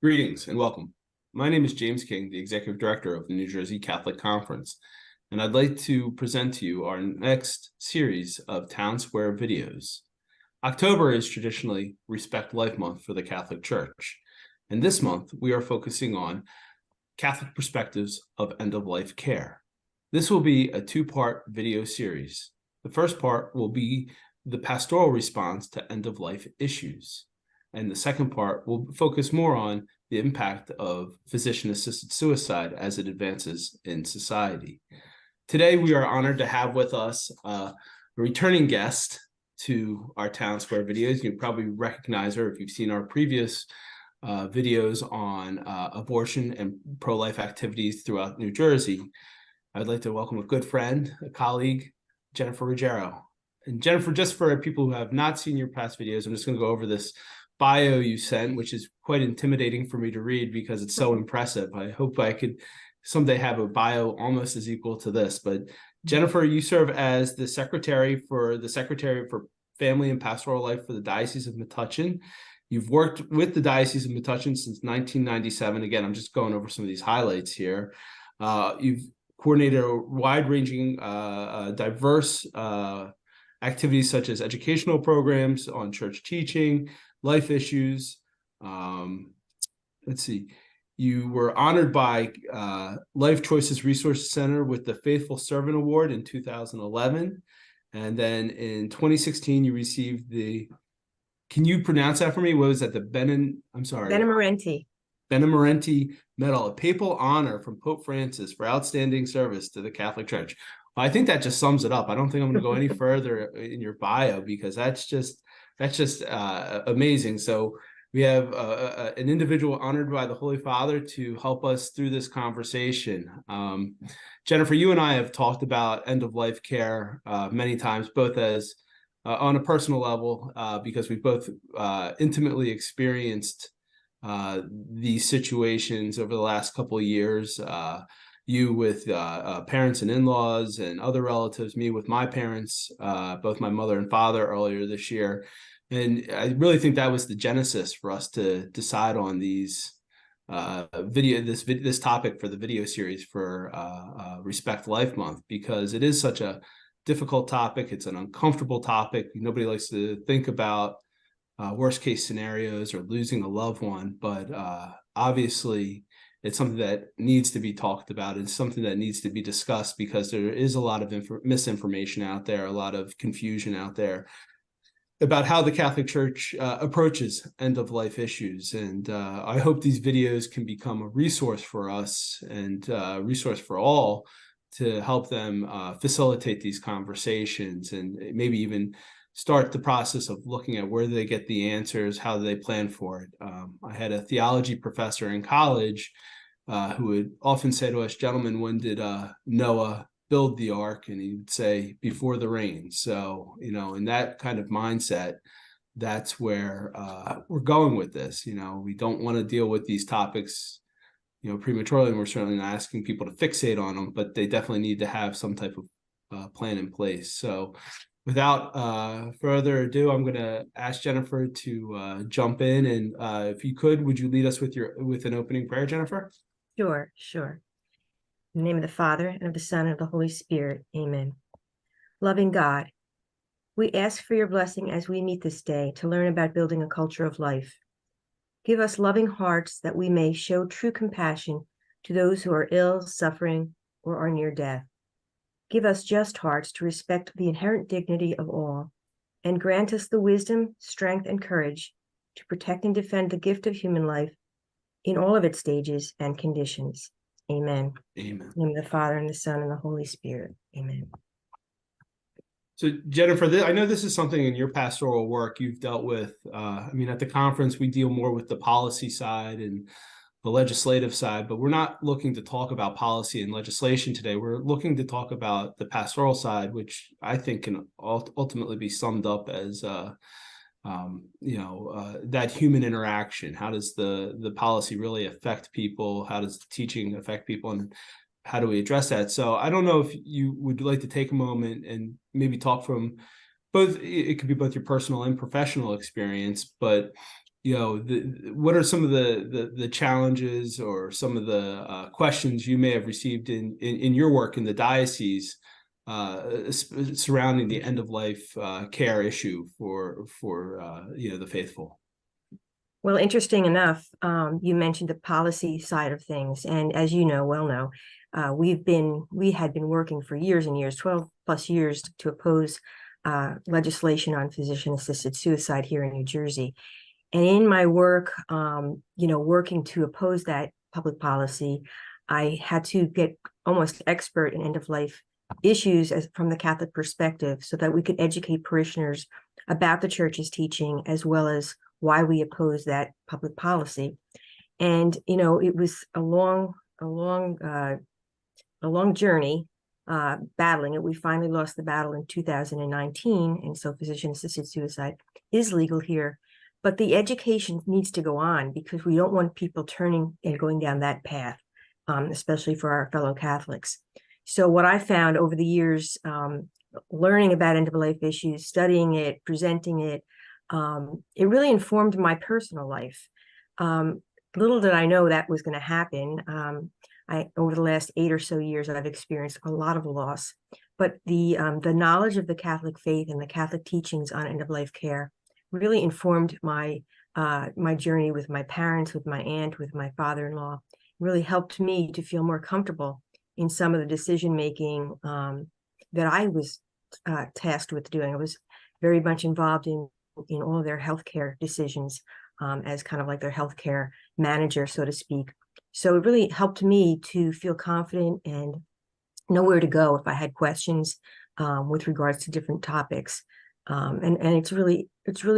Greetings and welcome. My name is James King, the Executive Director of the New Jersey Catholic Conference, and I'd like to present to you our next series of Town Square videos. October is traditionally Respect Life Month for the Catholic Church, and this month we are focusing on Catholic perspectives of end-of-life care. This will be a two-part video series. The first part will be the pastoral response to end-of-life issues. And the second part will focus more on the impact of physician-assisted suicide as it advances in society. Today, we are honored to have with us a returning guest to our Town Square videos. You probably recognize her if you've seen our previous videos on abortion and pro-life activities throughout New Jersey. I'd like to welcome a good friend, a colleague, Jennifer Ruggiero. And Jennifer, just for people who have not seen your past videos, I'm just going to go over this bio you sent, which is quite intimidating for me to read because it's so impressive. I hope I could someday have a bio almost as equal to this. But Jennifer, you serve as the Secretary for Family and Pastoral Life for the Diocese of Metuchen. You've worked with the Diocese of Metuchen since 1997. Again, I'm just going over some of these highlights here. You've coordinated a wide-ranging, diverse activities such as educational programs on church teaching, life issues. Let's see. You were honored by Life Choices Resource Center with the Faithful Servant Award in 2011. And then in 2016, you received the, can you pronounce that for me? What was that? Benemerenti Medal, a papal honor from Pope Francis for outstanding service to the Catholic Church. Well, I think that just sums it up. I don't think I'm going to go any further in your bio because that's just amazing. So we have an individual honored by the Holy Father to help us through this conversation. Jennifer, you and I have talked about end-of-life care many times, both as on a personal level, because we've both intimately experienced these situations over the last couple of years. You with parents and in-laws and other relatives, me with my parents, both my mother and father earlier this year. And I really think that was the genesis for us to decide on these this topic for the video series for Respect Life Month, because it is such a difficult topic. It's an uncomfortable topic. Nobody likes to think about worst case scenarios or losing a loved one, but obviously it's something that needs to be talked about. It's something that needs to be discussed because there is a lot of misinformation out there, a lot of confusion out there about how the Catholic Church approaches end-of-life issues. And I hope these videos can become a resource for us and a resource for all to help them facilitate these conversations and maybe even start the process of looking at where they get the answers, how do they plan for it. I had a theology professor in college who would often say to us, gentlemen, when did Noah build the ark? And he would say, before the rain. So, in that kind of mindset, that's where we're going with this. We don't want to deal with these topics, prematurely, and we're certainly not asking people to fixate on them, but they definitely need to have some type of plan in place. So without further ado, I'm going to ask Jennifer to jump in. And if you could, would you lead us with an opening prayer, Jennifer? Sure. In the name of the Father, and of the Son, and of the Holy Spirit. Amen. Loving God, we ask for your blessing as we meet this day to learn about building a culture of life. Give us loving hearts that we may show true compassion to those who are ill, suffering, or are near death. Give us just hearts to respect the inherent dignity of all, and grant us the wisdom, strength, and courage to protect and defend the gift of human life in all of its stages and conditions. Amen. Amen. In the name of the Father, and the Son, and the Holy Spirit. Amen. So Jennifer, I know this is something in your pastoral work you've dealt with. At the conference, we deal more with the policy side and the legislative side, but we're not looking to talk about policy and legislation today. We're looking to talk about the pastoral side, which I think can ultimately be summed up as that human interaction. How does the policy really affect people? How does the teaching affect people? And how do we address that? So I don't know if you would like to take a moment and maybe talk from both, it could be both your personal and professional experience, but what are some of the challenges or some of the questions you may have received in your work in the diocese surrounding the end of life care issue for the faithful? Well, interesting enough, you mentioned the policy side of things, and as you know, we had been working for years and years, 12 plus years, to oppose legislation on physician-assisted suicide here in New Jersey. And in my work, working to oppose that public policy, I had to get almost expert in end-of-life issues from the Catholic perspective so that we could educate parishioners about the church's teaching as well as why we oppose that public policy. And, it was a long journey battling it. We finally lost the battle in 2019. And so physician-assisted suicide is legal here. But the education needs to go on because we don't want people turning and going down that path, especially for our fellow Catholics. So what I found over the years, learning about end-of-life issues, studying it, presenting it, it really informed my personal life. Little did I know that was going to happen. Over the last 8 or so years, I've experienced a lot of loss. But the knowledge of the Catholic faith and the Catholic teachings on end-of-life care really informed my journey with my parents, with my aunt, with my father-in-law. Really helped me to feel more comfortable in some of the decision making that I was tasked with doing. I was very much involved in all of their healthcare decisions as kind of like their healthcare manager, so to speak. So it really helped me to feel confident and know where to go if I had questions with regards to different topics. And it's really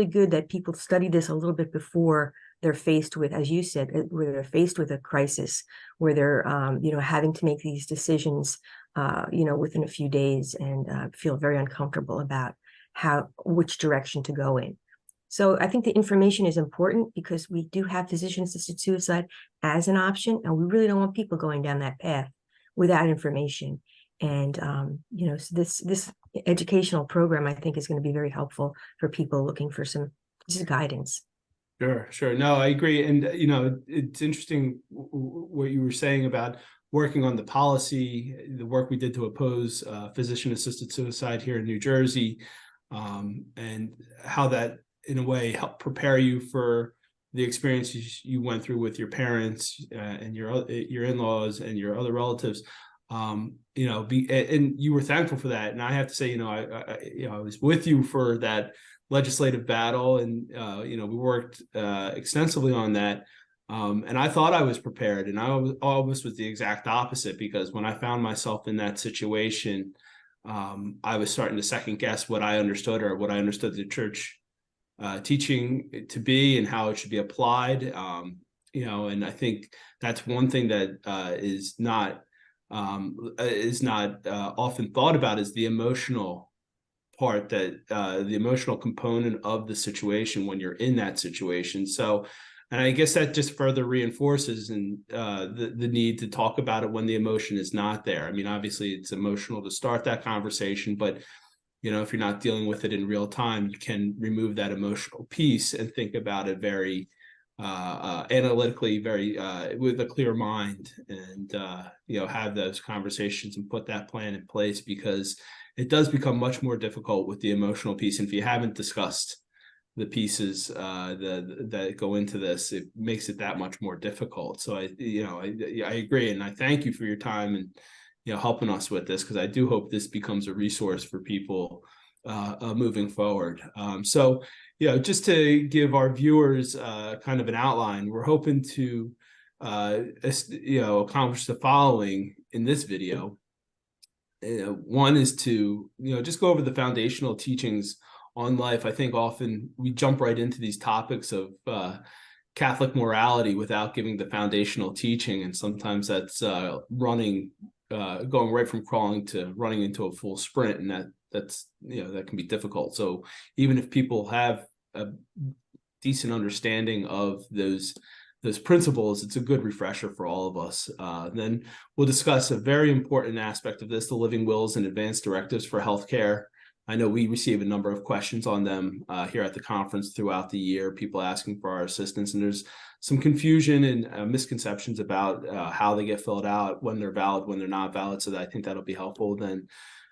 good that people study this a little bit before they're faced with, as you said, where they're faced with a crisis, where they're having to make these decisions within a few days and feel very uncomfortable about which direction to go in. So I think the information is important because we do have physician-assisted suicide as an option, and we really don't want people going down that path without information. And so this educational program, I think, is going to be very helpful for people looking for some just guidance. Sure. No, I agree. And, it's interesting what you were saying about working on the policy, the work we did to oppose physician-assisted suicide here in New Jersey, and how that, in a way, helped prepare you for the experiences you went through with your parents and your in-laws and your other relatives. And you were thankful for that. And I have to say, I was with you for that legislative battle, and we worked extensively on that. And I thought I was prepared, and I almost was the exact opposite, because when I found myself in that situation, I was starting to second guess what I understood, or what I understood the church teaching to be and how it should be applied. And I think that's one thing that is not often thought about, is the emotional part, that the emotional component of the situation when you're in that situation. So, and I guess that just further reinforces the need to talk about it when the emotion is not there. I mean, obviously it's emotional to start that conversation, but if you're not dealing with it in real time, you can remove that emotional piece and think about it very analytically, very with a clear mind, and have those conversations and put that plan in place, because it does become much more difficult with the emotional piece. And if you haven't discussed the pieces that go into this, it makes it that much more difficult. So I agree, and I thank you for your time and helping us with this, because I do hope this becomes a resource for people moving forward. So just to give our viewers kind of an outline, we're hoping to accomplish the following in this video. One is to just go over the foundational teachings on life. I think often we jump right into these topics of Catholic morality without giving the foundational teaching, and sometimes that's going right from crawling to running into a full sprint, and that can be difficult. So even if people have a decent understanding of those principles, it's a good refresher for all of us. Then we'll discuss a very important aspect of this, the living wills and advanced directives for healthcare. I know we receive a number of questions on them here at the conference throughout the year, people asking for our assistance, and there's some confusion and misconceptions about how they get filled out, when they're valid, when they're not valid. So that I think that'll be helpful. Then,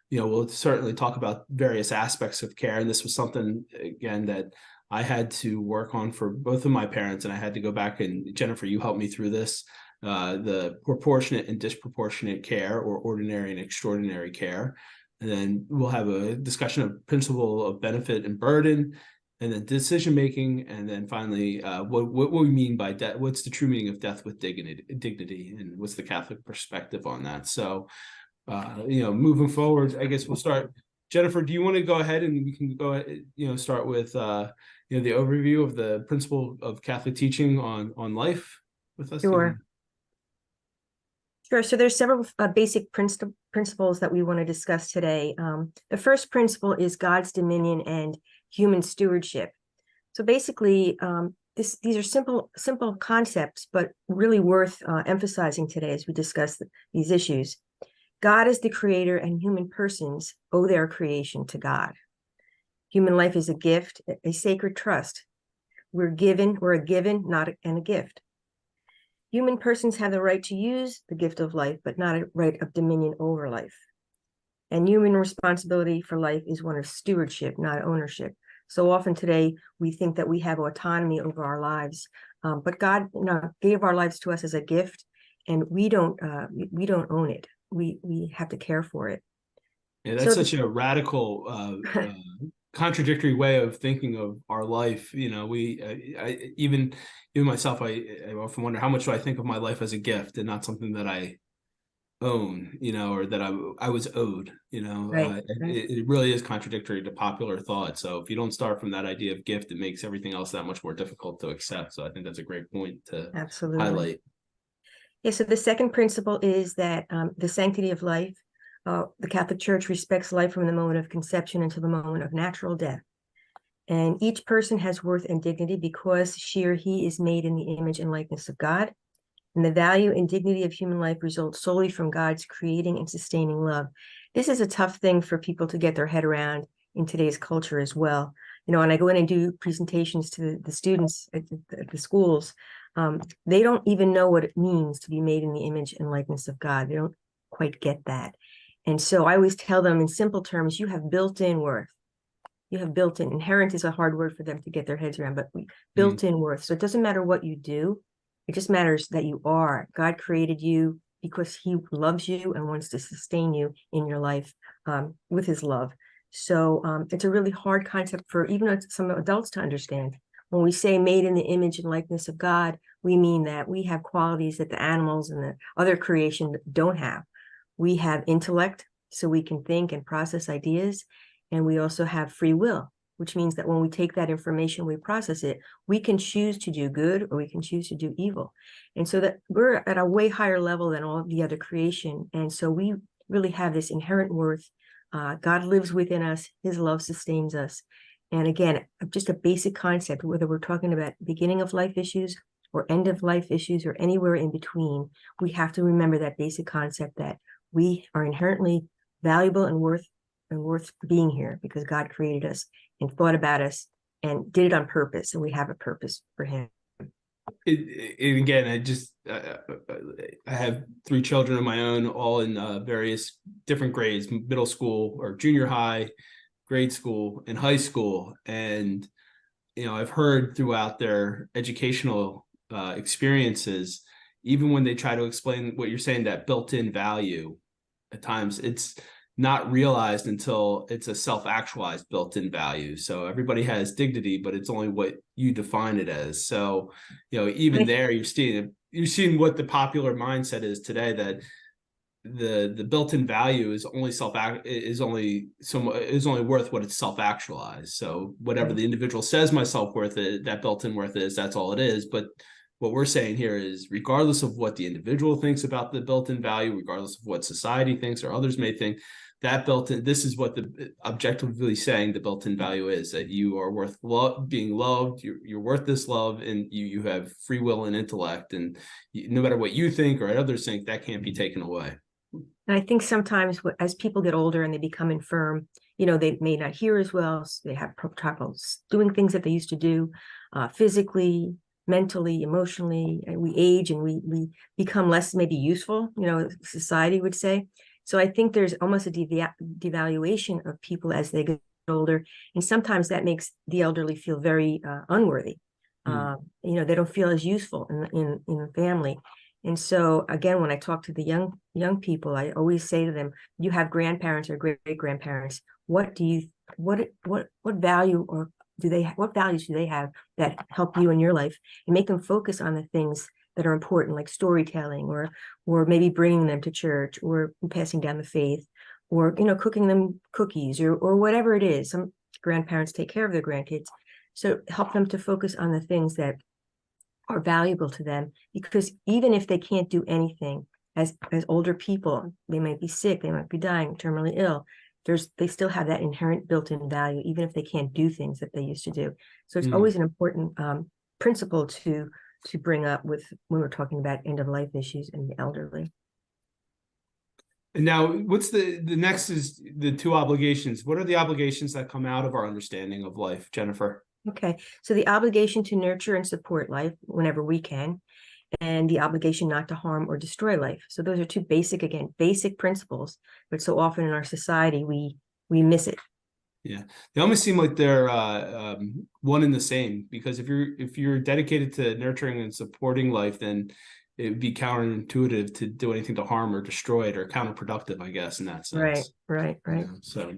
we'll certainly talk about various aspects of care. And this was something, again, that I had to work on for both of my parents, and I had to go back, and Jennifer, you helped me through this, the proportionate and disproportionate care, or ordinary and extraordinary care. And then we'll have a discussion of principle of benefit and burden, and then decision making, and then finally, what we mean by death. What's the true meaning of death with dignity, and what's the Catholic perspective on that? So, moving forward, I guess we'll start. Jennifer, do you want to go ahead and we can go, start with, the overview of the principle of Catholic teaching on life with us? Sure. Sure. So there's several basic principles that we want to discuss today. The first principle is God's dominion and human stewardship. So basically, these are simple concepts, but really worth emphasizing today as we discuss these issues. God is the creator, and human persons owe their creation to God. Human life is a gift, a sacred trust. We're a given, not a gift. Human persons have the right to use the gift of life, but not a right of dominion over life. And human responsibility for life is one of stewardship, not ownership. So often today, we think that we have autonomy over our lives, but God gave our lives to us as a gift, and we don't own it. We have to care for it. Yeah, that's such a radical, contradictory way of thinking of our life. Even myself, I often wonder, how much do I think of my life as a gift and not something that I own, or that I was owed. Right. It really is contradictory to popular thought. So if you don't start from that idea of gift, it makes everything else that much more difficult to accept. So I think that's a great point to highlight. Yeah, so the second principle is that the sanctity of life, the Catholic Church respects life from the moment of conception until the moment of natural death. And each person has worth and dignity because she or he is made in the image and likeness of God. And the value and dignity of human life results solely from God's creating and sustaining love. This is a tough thing for people to get their head around in today's culture as well. And I go in and do presentations to the students at the schools. They don't even know what it means to be made in the image and likeness of God. They don't quite get that. And so I always tell them in simple terms, you have built-in worth. You have built-in. Inherent is a hard word for them to get their heads around, but built-in worth. So it doesn't matter what you do. It just matters that you are. God created you because he loves you and wants to sustain you in your life with his love. So it's a really hard concept for even some adults to understand. When we say made in the image and likeness of God, we mean that we have qualities that the animals and the other creation don't have. We have intellect, so we can think and process ideas, and we also have free will, which means that when we take that information, we process it, we can choose to do good or we can choose to do evil. And so that we're at a way higher level than all of the other creation. And so we really have this inherent worth. God lives within us. His love sustains us. And again, just a basic concept, whether we're talking about beginning of life issues or end of life issues or anywhere in between, we have to remember that basic concept that we are inherently valuable and worth being here because God created us and thought about us and did it on purpose, and we have a purpose for him. Again, I have 3 children of my own, all in various different grades, middle school or junior high, grade school, and high school. And, I've heard throughout their educational experiences, even when they try to explain what you're saying, that built-in value, at times it's not realized until it's a self-actualized built-in value. So everybody has dignity, but it's only what you define it as. So, even there, you're seeing what the popular mindset is today, that the built-in value is only worth what it's self-actualized. So whatever the individual says my self-worth is, that built-in worth is, that's all it is. But what we're saying here is, regardless of what the individual thinks about the built-in value, regardless of what society thinks or others may think, that built-in, this is what the objectively saying the built-in value is, that you are worth being loved, you're worth this love, and you have free will and intellect, and no matter what you think or others think, that can't be taken away. And I think sometimes as people get older and they become infirm, they may not hear as well. So they have trouble doing things that they used to do, physically, mentally, emotionally. And we age and we become less maybe useful, society would say. So I think there's almost a devaluation of people as they get older. And sometimes that makes the elderly feel very unworthy. They don't feel as useful in the family. And so again, when I talk to the young people, I always say to them, you have grandparents or great grandparents. What value or what values do they have that help you in your life, and make them focus on the things that are important, like storytelling, or maybe bringing them to church, or passing down the faith, or cooking them cookies, or whatever it is. Some grandparents take care of their grandkids, so help them to focus on the things that are valuable to them, because even if they can't do anything as older people, they might be sick, they might be dying, terminally ill, they still have that inherent built-in value, even if they can't do things that they used to do. So it's always an important principle to bring up when we're talking about end-of-life issues in the elderly. And now, what's the next is the two obligations. What are the obligations that come out of our understanding of life, Jennifer? Okay, so the obligation to nurture and support life whenever we can, and the obligation not to harm or destroy life. So those are two basic principles, but so often in our society, we miss it. Yeah, they almost seem like they're one and the same, because if you're dedicated to nurturing and supporting life, then it would be counterintuitive to do anything to harm or destroy it, or counterproductive, I guess, in that sense. Right. So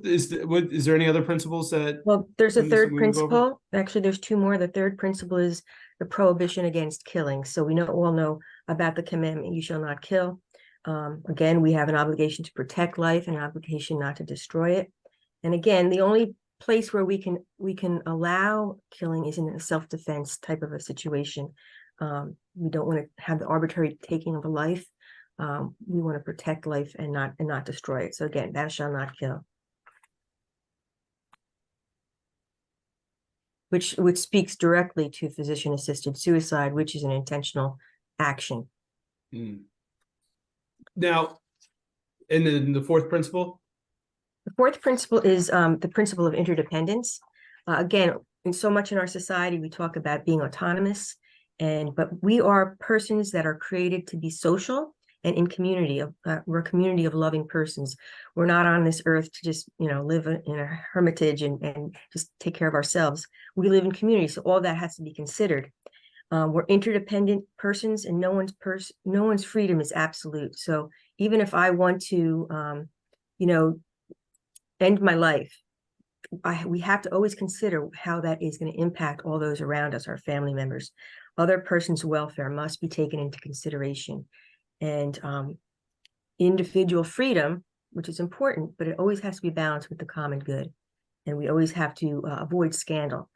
is there any other principles that? Well, there's a third principle. Actually, there's two more. The third principle is the prohibition against killing. So we all know about the commandment, you shall not kill. Again, we have an obligation to protect life and an obligation not to destroy it. And again, the only place where we can allow killing is in a self-defense type of a situation. We don't want to have the arbitrary taking of a life. We want to protect life and not destroy it. So again, thou shalt not kill. Which speaks directly to physician-assisted suicide, which is an intentional action. Now, and then the fourth principle? The fourth principle is the principle of interdependence. Again, in so much in our society, we talk about being autonomous, but we are persons that are created to be social and in community. We're a community of loving persons. We're not on this earth to just live in a hermitage and just take care of ourselves. We live in community, so all that has to be considered. We're interdependent persons, and no one's freedom is absolute. So even if I want to, end my life, we have to always consider how that is going to impact all those around us, our family members. Other persons' welfare must be taken into consideration. And individual freedom, which is important, but it always has to be balanced with the common good. And we always have to avoid scandal.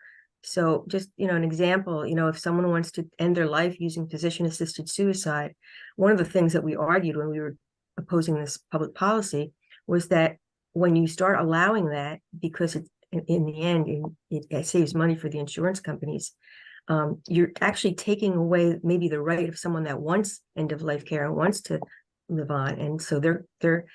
So just, an example, if someone wants to end their life using physician-assisted suicide, one of the things that we argued when we were opposing this public policy was that when you start allowing that, because in the end, it saves money for the insurance companies, you're actually taking away maybe the right of someone that wants end-of-life care and wants to live on. And so their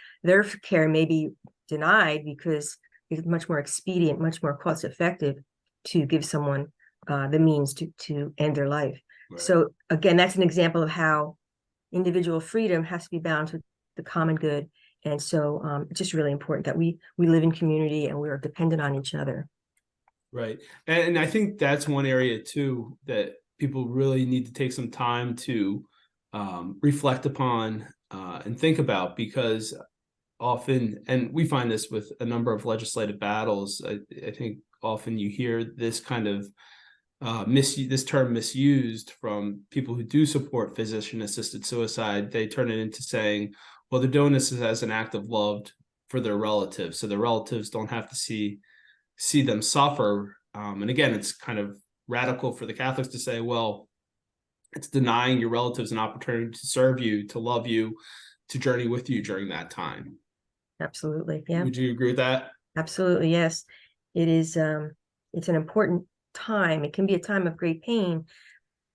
care may be denied because it's much more expedient, much more cost-effective to give someone the means to end their life. Right. So again, that's an example of how individual freedom has to be balanced with the common good. And so it's just really important that we live in community and we are dependent on each other. Right. And I think that's one area too that people really need to take some time to reflect upon and think about, because often, and we find this with a number of legislative battles, I think often you hear this kind of this term misused from people who do support physician-assisted suicide. They turn it into saying, well, they're doing this as an act of love for their relatives, so their relatives don't have to see them suffer. And again, it's kind of radical for the Catholics to say, well, it's denying your relatives an opportunity to serve you, to love you, to journey with you during that time. Absolutely. Yeah. Would you agree with that? Absolutely. Yes. It is. It's an important time. It can be a time of great pain,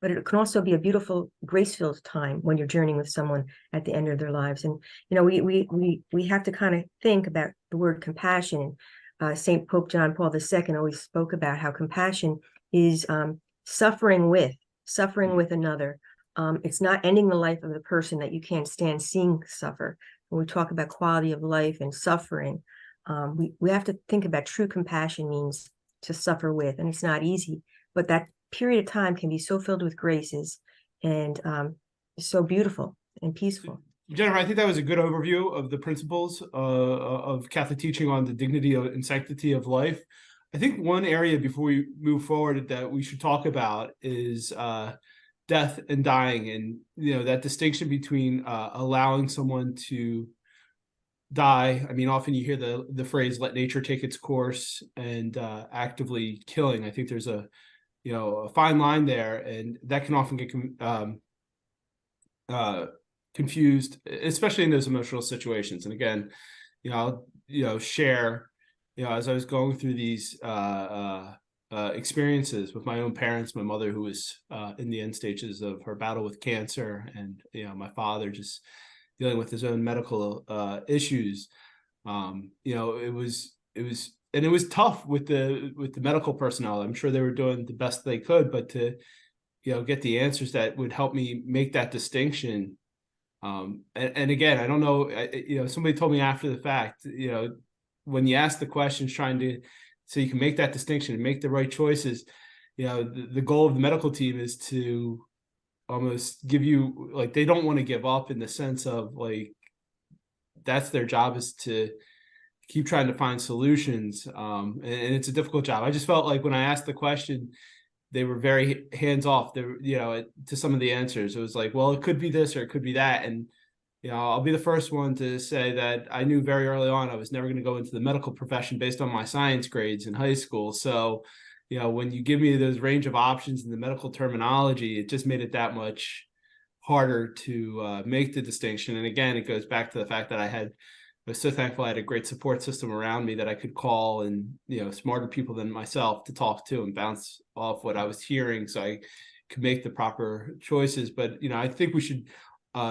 but it can also be a beautiful, grace-filled time when you're journeying with someone at the end of their lives. And we have to kind of think about the word compassion. Saint Pope John Paul II always spoke about how compassion is suffering with another. It's not ending the life of the person that you can't stand seeing suffer. When we talk about quality of life and suffering, we have to think about true compassion means to suffer with, and it's not easy, but that period of time can be so filled with graces and so beautiful and peaceful. Jennifer, I think that was a good overview of the principles of Catholic teaching on the dignity and sanctity of life. I think one area before we move forward that we should talk about is death and dying, and that distinction between allowing someone to die. I mean, often you hear the phrase "let nature take its course," and actively killing. I think there's a fine line there, and that can often get confused, especially in those emotional situations. And again, I'll share, as I was going through these experiences with my own parents, my mother who was in the end stages of her battle with cancer, and my father just dealing with his own medical issues. It was tough with the medical personnel. I'm sure they were doing the best they could, but to get the answers that would help me make that distinction. And again, I don't know, somebody told me after the fact, when you ask the questions so you can make that distinction and make the right choices, the goal of the medical team is to almost give you, like, they don't want to give up, in the sense of, like, that's their job, is to keep trying to find solutions. And it's a difficult job. I just felt like when I asked the question, they were very hands off. They were, to some of the answers. It was like, well, it could be this or it could be that. And, I'll be the first one to say that I knew very early on I was never going to go into the medical profession based on my science grades in high school. So, when you give me those range of options in the medical terminology, it just made it that much harder to make the distinction. And again, it goes back to the fact that I was so thankful I had a great support system around me that I could call, and smarter people than myself to talk to and bounce off what I was hearing, so I could make the proper choices. But I think we should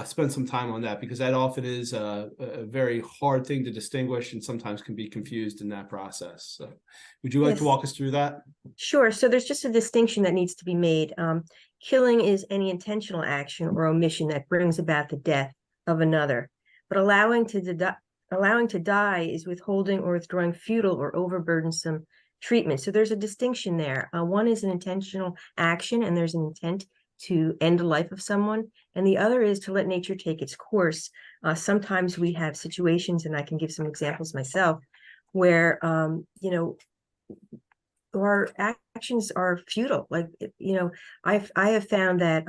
spend some time on that, because that often is a very hard thing to distinguish, and sometimes can be confused in that process. So would you like to walk us through that? Sure. So there's just a distinction that needs to be made. Killing is any intentional action or omission that brings about the death of another, but allowing to die is withholding or withdrawing futile or overburdensome treatment. So there's a distinction there. One is an intentional action, and there's an intent to end the life of someone, and the other is to let nature take its course. Sometimes we have situations, and I can give some examples myself, where our actions are futile. Like, I have found that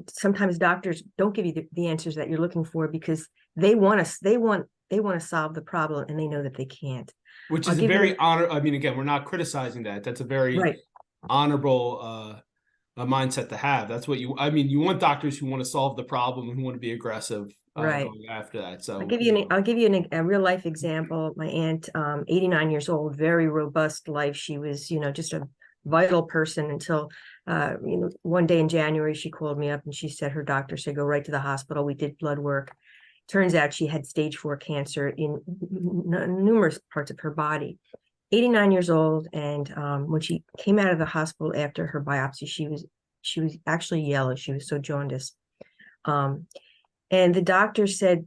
sometimes doctors don't give you the answers that you're looking for, because they want to solve the problem, and they know that they can't. Which is a very I mean, again, we're not criticizing that. That's a very honorable mindset to have. That's what you want doctors who want to solve the problem and who want to be aggressive going after that. So I'll give you a real life example. My aunt, 89 years old, very robust life. She was, just a vital person until, one day in January, she called me up and she said her doctor said, go right to the hospital. We did blood work. Turns out she had stage 4 cancer in numerous parts of her body. 89 years old, and when she came out of the hospital after her biopsy, she was actually yellow. She was so jaundiced. And the doctor said,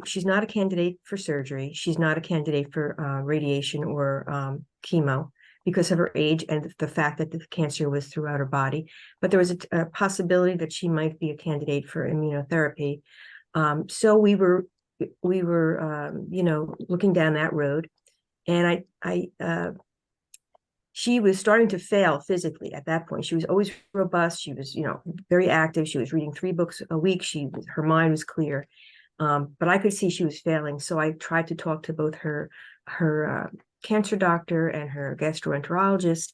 she's not a candidate for surgery. She's not a candidate for radiation or chemo because of her age and the fact that the cancer was throughout her body. But there was a possibility that she might be a candidate for immunotherapy. So we were looking down that road, and she was starting to fail physically at that point. She was always robust. She was, very active. She was reading 3 books a week. Her mind was clear. But I could see she was failing. So I tried to talk to both her cancer doctor and her gastroenterologist,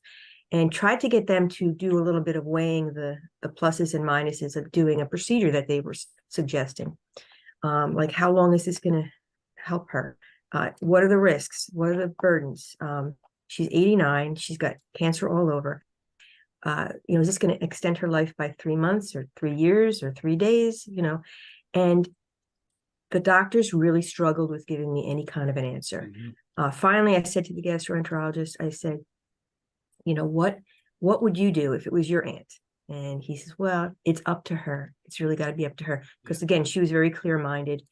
and tried to get them to do a little bit of weighing the pluses and minuses of doing a procedure that they were suggesting. Like, how long is this going to help her? What are the risks? What are the burdens? She's 89. She's got cancer all over. is this going to extend her life by 3 months or 3 years or 3 days? And the doctors really struggled with giving me any kind of an answer. Finally, I said to the gastroenterologist, I said, what would you do if it was your aunt? And he says, well, it's up to her. It's really got to be up to her. Because again, she was very clear-minded,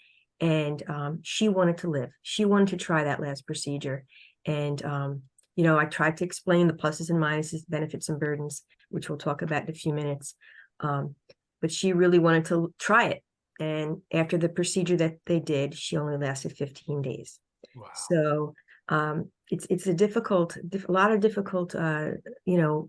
and she wanted to live. She wanted to try that last procedure. And, I tried to explain the pluses and minuses, benefits and burdens, which we'll talk about in a few minutes. But she really wanted to try it. And after the procedure that they did, she only lasted 15 days. Wow. So it's a lot of difficult,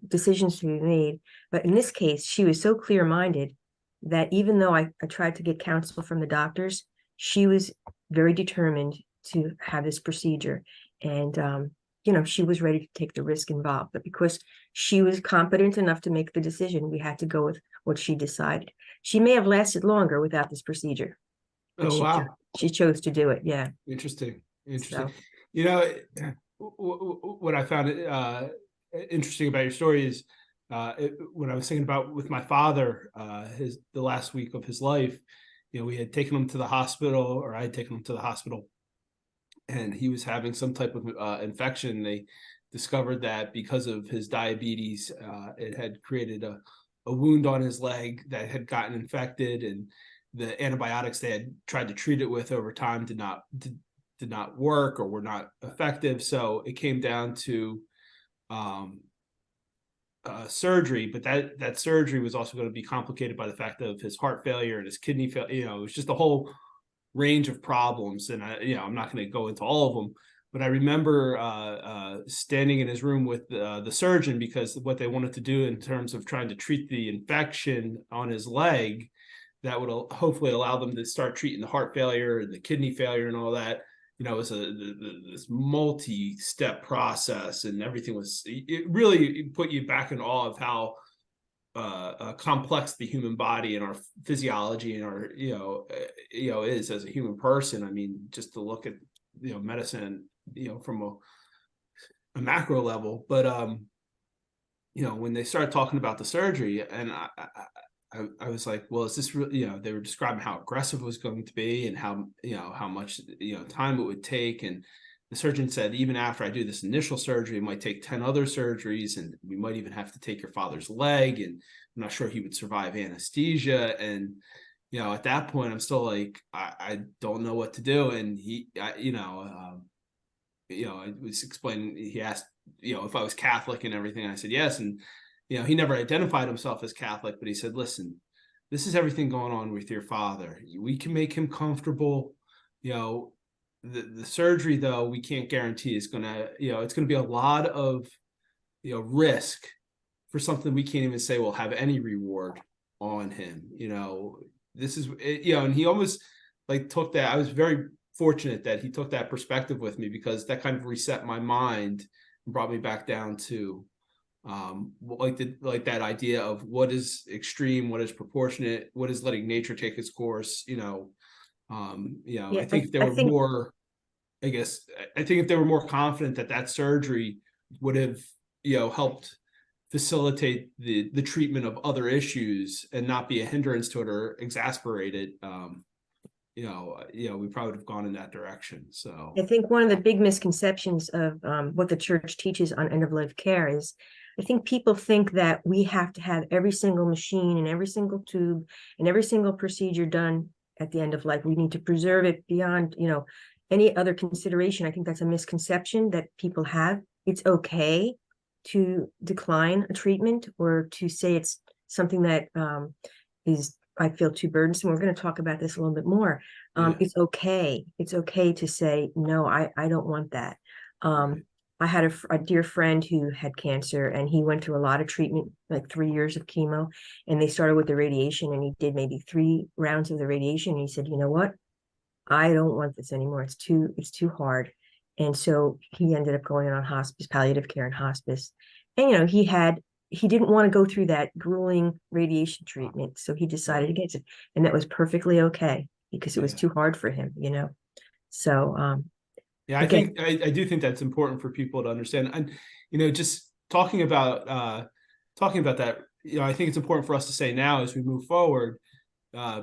decisions to be made. But in this case, she was so clear-minded that even though I tried to get counsel from the doctors, she was very determined to have this procedure. And, she was ready to take the risk involved. But because she was competent enough to make the decision, we had to go with what she decided. She may have lasted longer without this procedure. But she chose to do it. Yeah. Interesting. So. What I found interesting about your story is when I was thinking about with my father, the last week of his life, we had taken him to the hospital, or I had taken him to the hospital, and he was having some type of infection. They discovered that because of his diabetes, it had created a wound on his leg that had gotten infected, and the antibiotics they had tried to treat it with over time did not work or were not effective. So it came down to surgery, but that surgery was also going to be complicated by the fact of his heart failure and his kidney failure. It was just a whole range of problems, and I'm not going to go into all of them. But I remember standing in his room with the surgeon, because what they wanted to do in terms of trying to treat the infection on his leg, that would hopefully allow them to start treating the heart failure and the kidney failure and all that. It was this multi-step process, and it really put you back in awe of how complex the human body and our physiology and our is as a human person. I mean, just to look at medicine from a macro level. But when they started talking about the surgery, and I was like, well, is this really, they were describing how aggressive it was going to be, and how much time it would take. And the surgeon said, even after I do this initial surgery, it might take 10 other surgeries, and we might even have to take your father's leg, and I'm not sure he would survive anesthesia. And at that point, I'm still like, I don't know what to do. And I was explaining, he asked, if I was Catholic and everything. I said yes. And he never identified himself as Catholic, but he said, listen, this is everything going on with your father. We can make him comfortable. The surgery, though, we can't guarantee is going to, it's going to be a lot of, risk for something we can't even say will have any reward on him. This is, and he almost took that. I was very fortunate that he took that perspective with me, because that kind of reset my mind and brought me back down to that idea of what is extreme, what is proportionate, what is letting nature take its course. I think if they were more, I think if they were more confident that surgery would have, helped facilitate the treatment of other issues and not be a hindrance to it or exasperate it, we probably would have gone in that direction. So I think one of the big misconceptions of what the church teaches on end-of-life care is, I think people think that we have to have every single machine and every single tube and every single procedure done at the end of life. We need to preserve it beyond, any other consideration. I think that's a misconception that people have. It's okay to decline a treatment, or to say it's something that I feel too burdensome. We're going to talk about this a little bit more. It's okay. It's okay to say, no, I don't want that. I had a dear friend who had cancer, and he went through a lot of treatment, like 3 years of chemo, and they started with the radiation, and he did maybe 3 rounds of the radiation. And he said, you know what? I don't want this anymore. It's too hard. And so he ended up going on hospice, palliative care and hospice. And, he didn't want to go through that grueling radiation treatment. So he decided against it. And that was perfectly okay, because it was too hard for him, So, I do think that's important for people to understand. And, just talking about talking about that, I think it's important for us to say now as we move forward,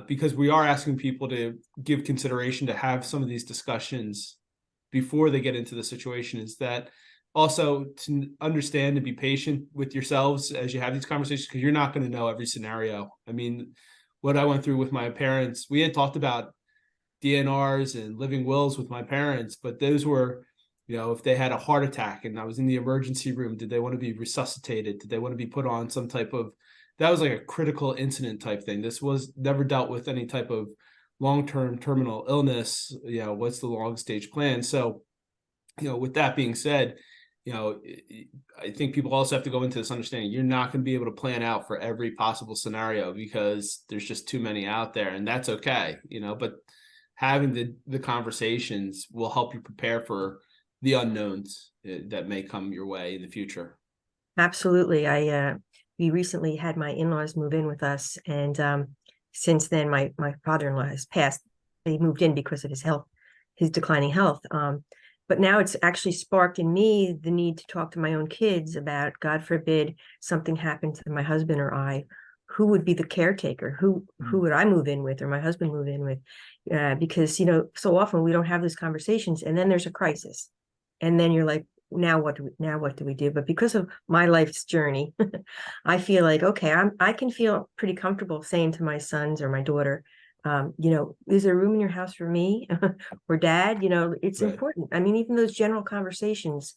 because we are asking people to give consideration to have some of these discussions before they get into the situation, is that also to understand and be patient with yourselves as you have these conversations, because you're not going to know every scenario. I mean, what I went through with my parents, we had talked about DNRs and living wills with my parents, but those were, if they had a heart attack and I was in the emergency room, did they want to be resuscitated? Did they want to be put on some type of, that was like a critical incident type thing. This was never dealt with any type of long-term terminal illness. What's the long stage plan? So, with that being said, I think people also have to go into this understanding you're not going to be able to plan out for every possible scenario because there's just too many out there, and that's okay, but having the conversations will help you prepare for the unknowns that may come your way in the future. Absolutely. We recently had my in-laws move in with us, and since then my father-in-law has passed. They moved in because of his declining health. But now it's actually sparked in me the need to talk to my own kids about, God forbid, something happened to my husband or I, who would be the caretaker? Who would I move in with, or my husband move in with? Because, so often we don't have those conversations, and then there's a crisis. And then you're like, now what do we do? But because of my life's journey, I feel like, okay, I can feel pretty comfortable saying to my sons or my daughter, is there room in your house for me or dad? It's Right. important. I mean, even those general conversations,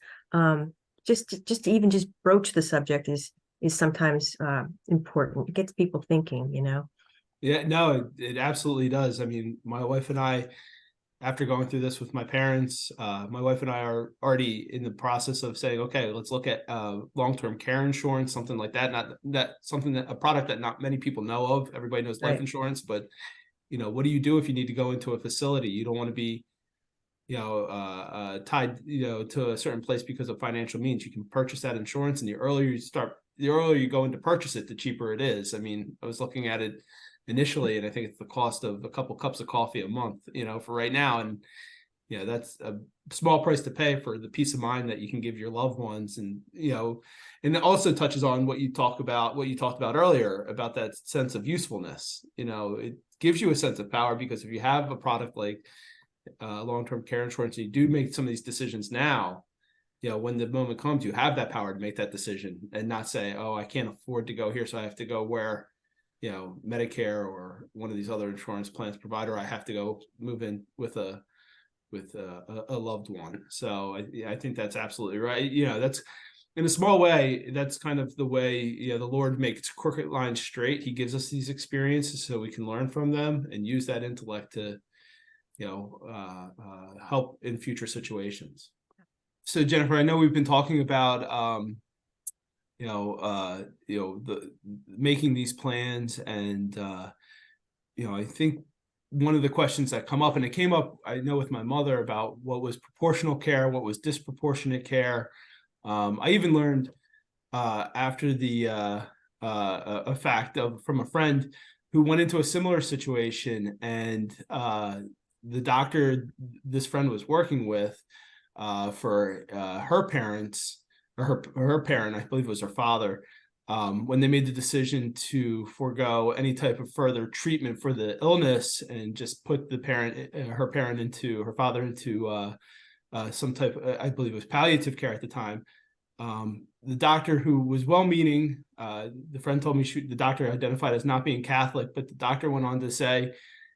just to even just broach the subject is sometimes important. It gets people thinking, Yeah, no, it absolutely does. I mean, my wife and I, after going through this with my parents, my wife and I are already in the process of saying, okay, let's look at long-term care insurance, something like that. Not that something that a product that not many people know of. Everybody knows life Right. insurance, but what do you do if you need to go into a facility? You don't want to be, tied, to a certain place because of financial means. You can purchase that insurance, and the earlier you go into purchase it, the cheaper it is. I mean, I was looking at it initially, and I think it's the cost of a couple cups of coffee a month, for right now. And that's a small price to pay for the peace of mind that you can give your loved ones. And and it also touches on what you talked about earlier about that sense of usefulness. It gives you a sense of power, because if you have a product like long-term care insurance, you do make some of these decisions now, when the moment comes, you have that power to make that decision and not say, oh, I can't afford to go here, so I have to go where Medicare or one of these other insurance plans provider, I have to go move in with a loved one. So I think that's absolutely right. That's, in a small way, that's kind of the way, the Lord makes crooked lines straight. He gives us these experiences so we can learn from them and use that intellect to help in future situations. So Jennifer, I know we've been talking about the making these plans, and I think one of the questions that come up, and it came up, I know, with my mother, about what was proportional care, what was disproportionate care. I even learned after the a fact from a friend who went into a similar situation, and the doctor this friend was working with for her parents, or her parent, I believe it was her father, when they made the decision to forego any type of further treatment for the illness and just put her father into some type of, I believe it was palliative care at the time. The doctor, who was well-meaning, the friend told me the doctor identified as not being Catholic, but the doctor went on to say,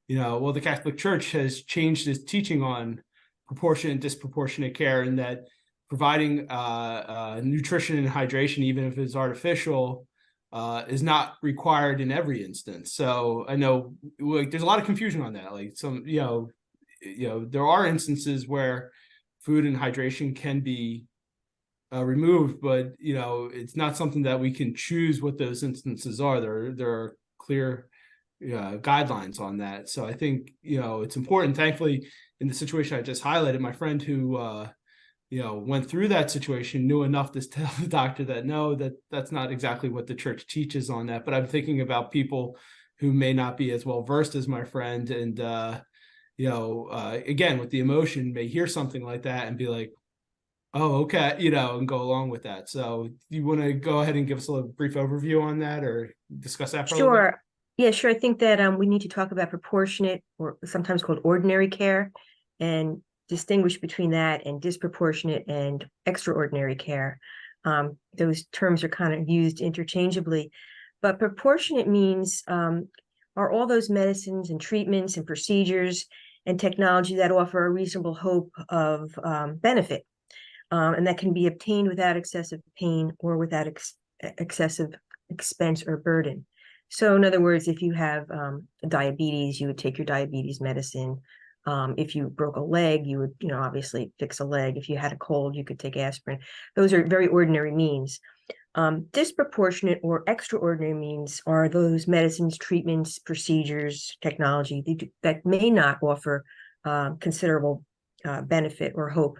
well, the Catholic Church has changed its teaching on proportionate and disproportionate care, and that providing nutrition and hydration, even if it's artificial, is not required in every instance. So I know, like, there's a lot of confusion on that. Like, some, there are instances where food and hydration can be removed, but it's not something that we can choose what those instances are. There are clear guidelines on that. So I think it's important. Thankfully, in the situation I just highlighted, my friend who went through that situation knew enough to tell the doctor that no, that's not exactly what the church teaches on that. But I'm thinking about people who may not be as well versed as my friend, and again, with the emotion, may hear something like that and be like, Oh, okay. And go along with that. So you want to go ahead and give us a little brief overview on that or discuss that for a little bit? Sure. Yeah, sure. I think that we need to talk about proportionate or sometimes called ordinary care and distinguish between that and disproportionate and extraordinary care. Those terms are kind of used interchangeably, but proportionate means are all those medicines and treatments and procedures and technology that offer a reasonable hope of benefit, and that can be obtained without excessive pain or without excessive expense or burden. So in other words, if you have diabetes, you would take your diabetes medicine. If you broke a leg, you would, obviously fix a leg. If you had a cold, you could take aspirin. Those are very ordinary means. Disproportionate or extraordinary means are those medicines, treatments, procedures, technology that may not offer considerable benefit or hope,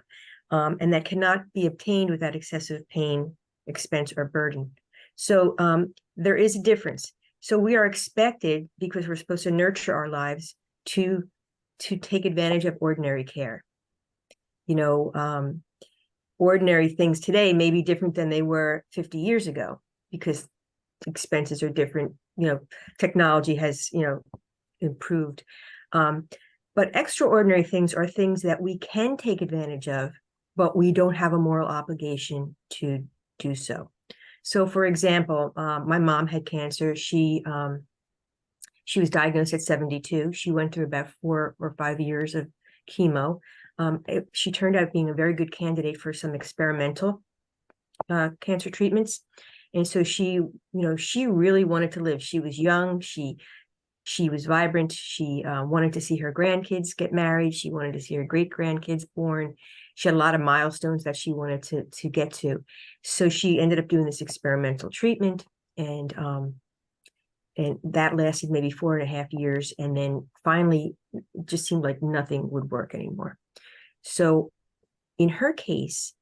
and that cannot be obtained without excessive pain, expense, or burden. So there is a difference. So we are expected, because we're supposed to nurture our lives, to take advantage of ordinary care. Ordinary things today may be different than they were 50 years ago because expenses are different. Technology has, improved. But extraordinary things are things that we can take advantage of, but we don't have a moral obligation to do so. So, for example, my mom had cancer. She was diagnosed at 72. She went through about 4 or 5 years of chemo. She turned out being a very good candidate for some experimental cancer treatments. And so she really wanted to live. She was young. She was vibrant. She wanted to see her grandkids get married. She wanted to see her great grandkids born. She had a lot of milestones that she wanted to get to. So she ended up doing this experimental treatment, and that lasted maybe 4.5 years. And then finally, it just seemed like nothing would work anymore. So in her case,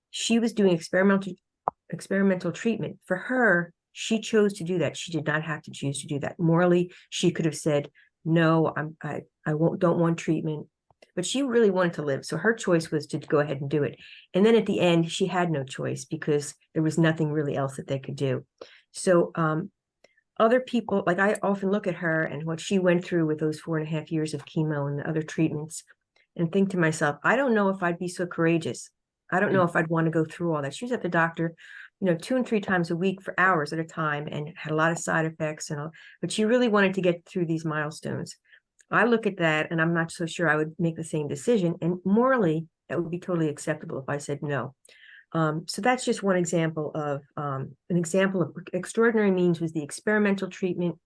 she was doing experimental treatment. For her, she chose to do that. She did not have to choose to do that. Morally, she could have said, no, I don't want treatment, but she really wanted to live. So her choice was to go ahead and do it. And then at the end, she had no choice because there was nothing really else that they could do. So other people, like I often look at her and what she went through with those 4.5 years of chemo and the other treatments and think to myself, I don't know if I'd be so courageous. I don't know if I'd want to go through all that. She was at the doctor, 2 and 3 times a week for hours at a time and had a lot of side effects and all, but she really wanted to get through these milestones. I look at that and I'm not so sure I would make the same decision. And morally, that would be totally acceptable if I said no. So that's just one example of extraordinary means was the experimental treatment,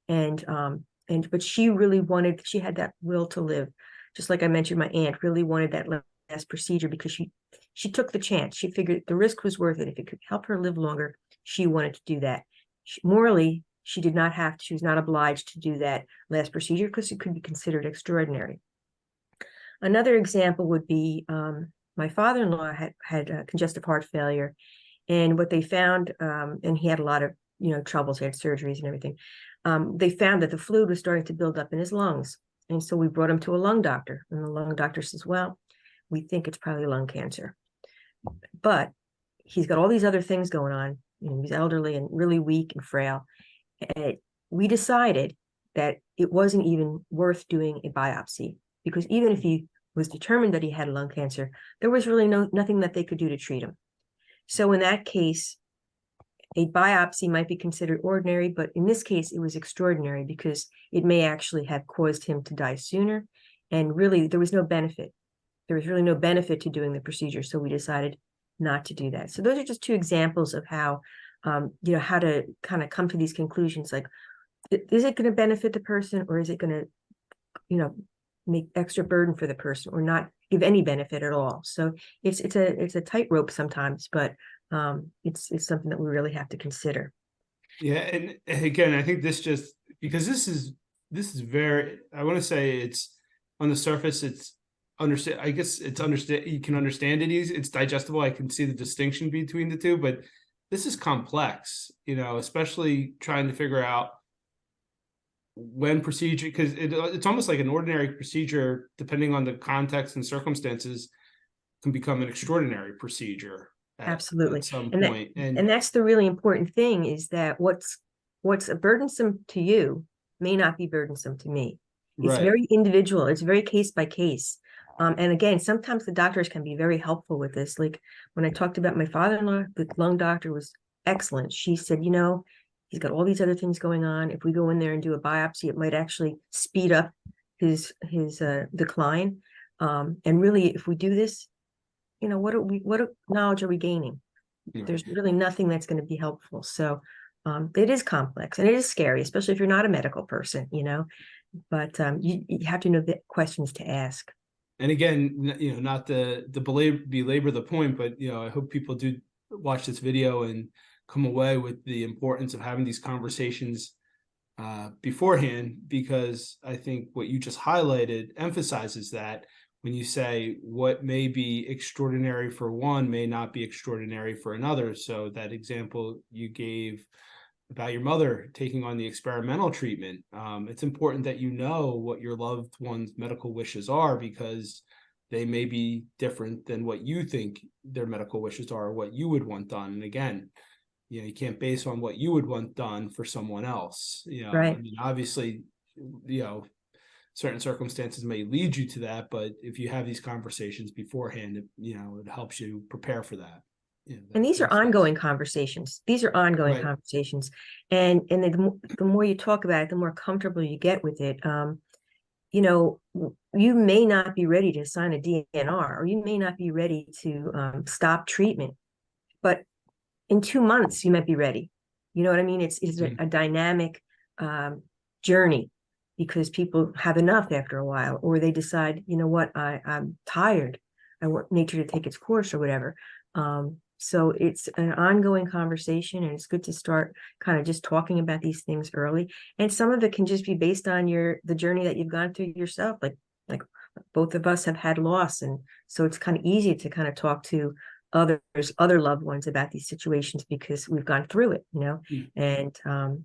but she really she had that will to live. Just like I mentioned, my aunt really wanted that last procedure because she took the chance. She figured the risk was worth it. If it could help her live longer, she wanted to do that. Morally, she did not have to, she was not obliged to do that last procedure because it could be considered extraordinary. Another example would be my father-in-law had congestive heart failure, and what they found, and he had a lot of troubles. He had surgeries and everything. They found that the fluid was starting to build up in his lungs, and so we brought him to a lung doctor, and the lung doctor says, "Well, we think it's probably lung cancer, but he's got all these other things going on. He's elderly and really weak and frail." And we decided that it wasn't even worth doing a biopsy because even if he was determined that he had lung cancer, there was really nothing that they could do to treat him. So in that case, a biopsy might be considered ordinary, but in this case, it was extraordinary because it may actually have caused him to die sooner. And really, there was no benefit. There was really no benefit to doing the procedure. So we decided not to do that. So those are just 2 examples of how, how to kind of come to these conclusions. Like, is it going to benefit the person, or is it going to, make extra burden for the person, or not give any benefit at all? So it's a tightrope sometimes, but it's something that we really have to consider. Yeah, and again, I think this just because this is very, I want to say it's on the surface, it's understand. I guess it's understand. You can understand it easy. It's digestible. I can see the distinction between the two, but this is complex. Especially trying to figure out when procedure, because it's almost like an ordinary procedure, depending on the context and circumstances. can become an extraordinary procedure Absolutely. at some And point. and that's the really important thing, is that what's burdensome to you may not be burdensome to me. It's right, very individual. It's very case by case. And again, sometimes the doctors can be very helpful with this. Like when I talked about my father-in-law, the lung doctor was excellent. She said, he's got all these other things going on. If we go in there and do a biopsy, it might actually speed up his decline. And really, if we do this, what knowledge are we gaining? right. There's really nothing that's going to be helpful. So it is complex and it is scary, especially if you're not a medical person, but you have to know the questions to ask. And again, not to belabor the point, but I hope people do watch this video and come away with the importance of having these conversations beforehand, because I think what you just highlighted emphasizes that when you say what may be extraordinary for one may not be extraordinary for another. So that example you gave about your mother taking on the experimental treatment, it's important that you know what your loved one's medical wishes are, because they may be different than what you think their medical wishes are, or what you would want done. And again, you can't base on what you would want done for someone else. I Right. mean, obviously, certain circumstances may lead you to that, but if you have these conversations beforehand, it helps you prepare for that. And these are ongoing conversations. These are ongoing right. conversations. And the more you talk about it, the more comfortable you get with it. You may not be ready to sign a DNR, or you may not be ready to stop treatment, but in 2 months you might be ready. You know what I mean? It's a dynamic journey, because people have enough after a while, or they decide, what, I'm tired. I want nature to take its course, or whatever. So it's an ongoing conversation, and it's good to start kind of just talking about these things early. And some of it can just be based on the journey that you've gone through yourself. Like both of us have had loss, and so it's kind of easy to kind of talk to other loved ones about these situations, because we've gone through it, and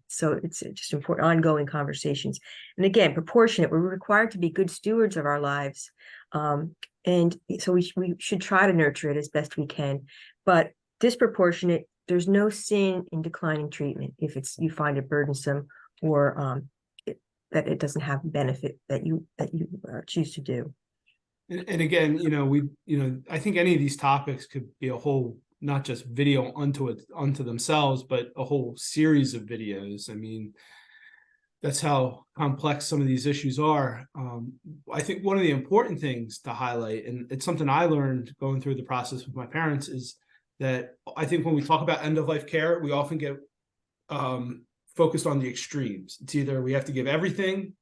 so it's just important ongoing conversations. And again, proportionate. We're required to be good stewards of our lives, and so we should try to nurture it as best we can. But disproportionate, there's no sin in declining treatment if you find it burdensome, or that it doesn't have benefit that you choose to do. And again, I think any of these topics could be a whole, not just video unto themselves, but a whole series of videos. I mean, that's how complex some of these issues are. I think one of the important things to highlight, and it's something I learned going through the process with my parents, is that I think when we talk about end-of-life care, we often get focused on the extremes. It's either we have to give everything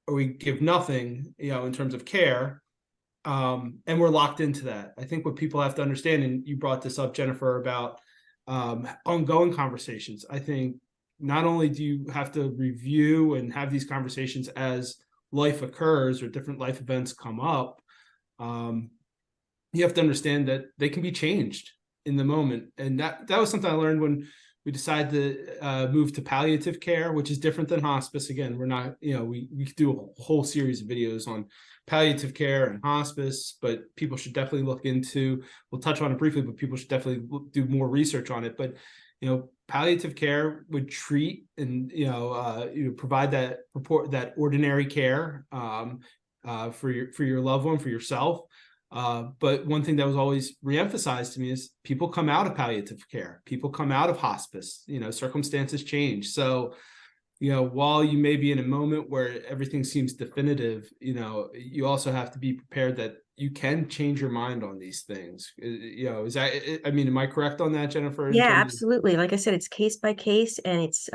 or we give nothing, in terms of care. And we're locked into that. I think what people have to understand, and you brought this up, Jennifer, about ongoing conversations. I think not only do you have to review and have these conversations as life occurs or different life events come up, you have to understand that they can be changed in the moment. And that was something I learned when we decided to move to palliative care, which is different than hospice. Again, we're not, we could do a whole series of videos on palliative care and hospice, but people should definitely look into, we'll touch on it briefly, but people should definitely do more research on it. But, palliative care would treat and, provide that ordinary care for your loved one, for yourself. But one thing that was always reemphasized to me is people come out of palliative care, people come out of hospice, circumstances change. So, while you may be in a moment where everything seems definitive, you also have to be prepared that you can change your mind on these things. Is that, I mean, am I correct on that, Jennifer? Yeah, absolutely. Like I said, it's case by case, and it's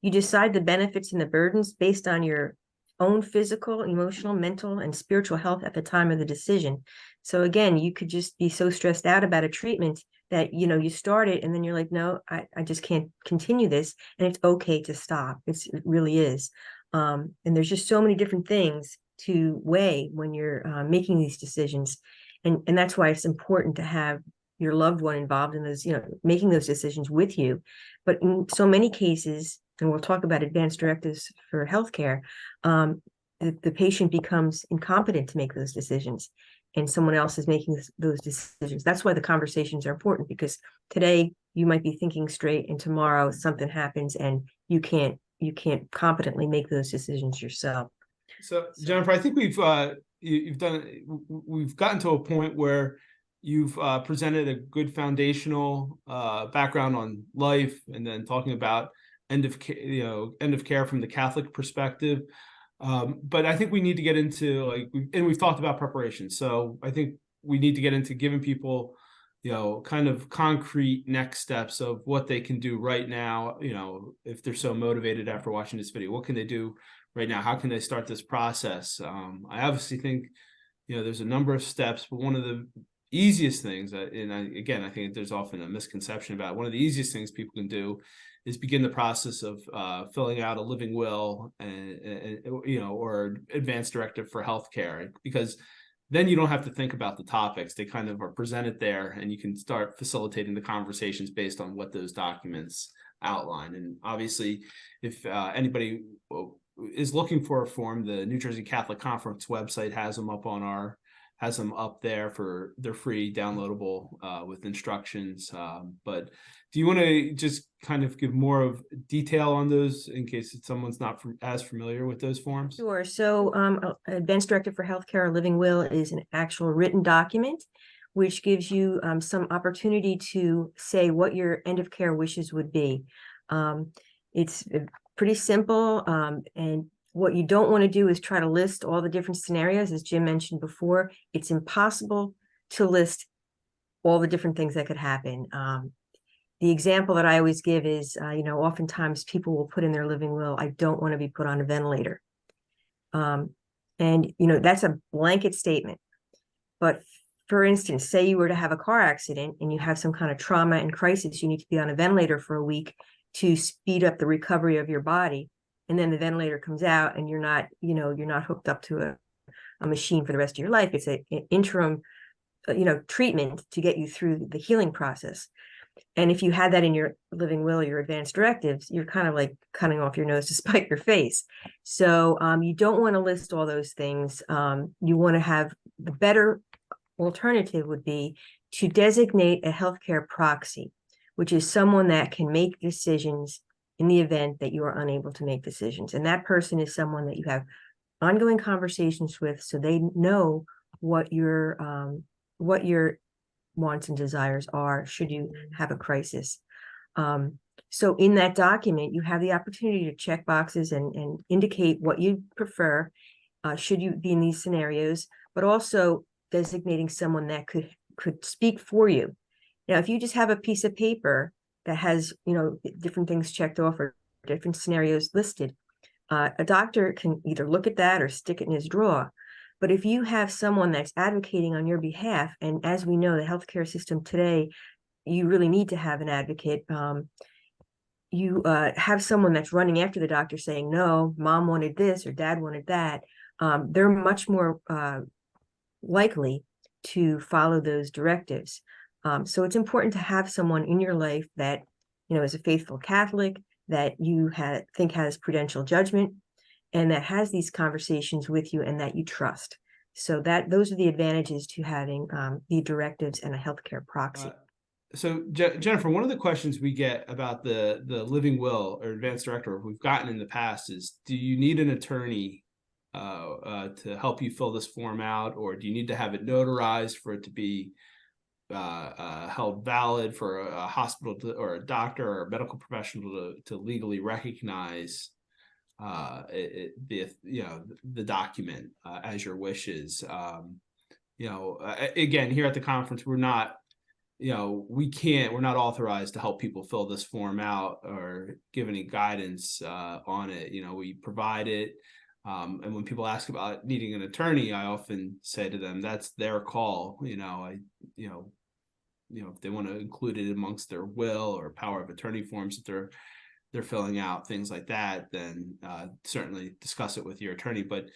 you decide the benefits and the burdens based on your own physical, emotional, mental, and spiritual health at the time of the decision. So again, you could just be so stressed out about a treatment that you start it, and then you're like, no, I just can't continue this, and it's okay to stop. It really is. And there's just so many different things to weigh when you're making these decisions, and that's why it's important to have your loved one involved in those, making those decisions with you. But in so many cases, and we'll talk about advanced directives for healthcare, the patient becomes incompetent to make those decisions. and someone else is making those decisions. That's why the conversations are important, because today you might be thinking straight and tomorrow something happens and you can't competently make those decisions yourself. So Jennifer, I think we've gotten to a point where you've presented a good foundational background on life, and then talking about end of care from the Catholic perspective. But I think we need to get into we've talked about preparation. So I think we need to get into giving people, kind of concrete next steps of what they can do right now. If they're so motivated after watching this video, what can they do right now? How can they start this process? I obviously think, there's a number of steps, but one of the easiest things, I think there's often a misconception about it. One of the easiest things people can do is begin the process of filling out a living will or advanced directive for healthcare, because then you don't have to think about the topics. They kind of are presented there, and you can start facilitating the conversations based on what those documents outline. And obviously, if anybody is looking for a form, the New Jersey Catholic Conference website has them up there for their free downloadable with instructions. But do you want to just kind of give more of detail on those in case someone's not as familiar with those forms? Sure. So Advanced Directive for Healthcare or Living Will is an actual written document which gives you some opportunity to say what your end of care wishes would be. It's pretty simple, and what you don't want to do is try to list all the different scenarios. As Jim mentioned before, it's impossible to list all the different things that could happen. The example that I always give is, oftentimes people will put in their living will, I don't want to be put on a ventilator. And that's a blanket statement. But for instance, say you were to have a car accident and you have some kind of trauma and crisis, you need to be on a ventilator for a week to speed up the recovery of your body. And then the ventilator comes out and you're not hooked up to a machine for the rest of your life. It's an interim, treatment to get you through the healing process. And if you had that in your living will, your advanced directives, you're kind of like cutting off your nose to spite your face. So you don't want to list all those things. You want to have the better alternative would be to designate a healthcare proxy, which is someone that can make decisions in the event that you are unable to make decisions. And that person is someone that you have ongoing conversations with, so they know what your wants and desires are should you have a crisis. So in that document, you have the opportunity to check boxes and indicate what you prefer should you be in these scenarios, but also designating someone that could speak for you. Now, if you just have a piece of paper that has, different things checked off or different scenarios listed, a doctor can either look at that or stick it in his drawer. But if you have someone that's advocating on your behalf, and as we know, the healthcare system today, you really need to have an advocate. You have someone that's running after the doctor saying, no, mom wanted this or dad wanted that. They're much more likely to follow those directives. So it's important to have someone in your life that, is a faithful Catholic, that you think has prudential judgment, and that has these conversations with you and that you trust. So those are the advantages to having the directives and a healthcare proxy. So Jennifer, one of the questions we get about the living will or advanced directive we've gotten in the past is, do you need an attorney to help you fill this form out, or do you need to have it notarized for it to be held valid for a hospital or a doctor or a medical professional to legally recognize the document as your wishes? Again, here at the conference, we're not authorized to help people fill this form out or give any guidance on it. We provide it. And when people ask about needing an attorney, I often say to them, that's their call. If they want to include it amongst their will or power of attorney forms that they're filling out, things like that, then certainly discuss it with your attorney. But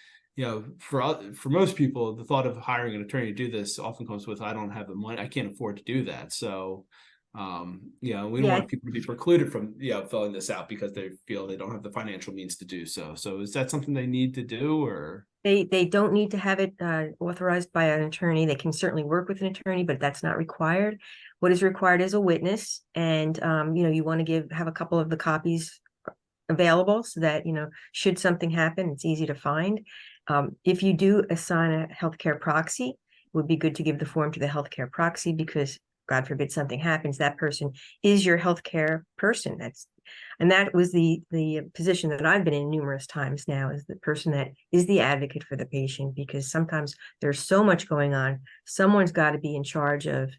for most people, the thought of hiring an attorney to do this often comes with, I don't have the money, I can't afford to do that. So We don't Yeah, want people to be precluded from, filling this out because they feel they don't have the financial means to do so. So is that something they need to do, or? they don't need to have it authorized by an attorney. They can certainly work with an attorney, but that's not required. What is required is a witness, and you want to have a couple of the copies available so that should something happen, it's easy to find. If you do assign a healthcare proxy, it would be good to give the form to the healthcare proxy, because God forbid something happens, that person is your healthcare person. And that was the position that I've been in numerous times now, is the person that is the advocate for the patient, because sometimes there's so much going on. Someone's got to be in charge of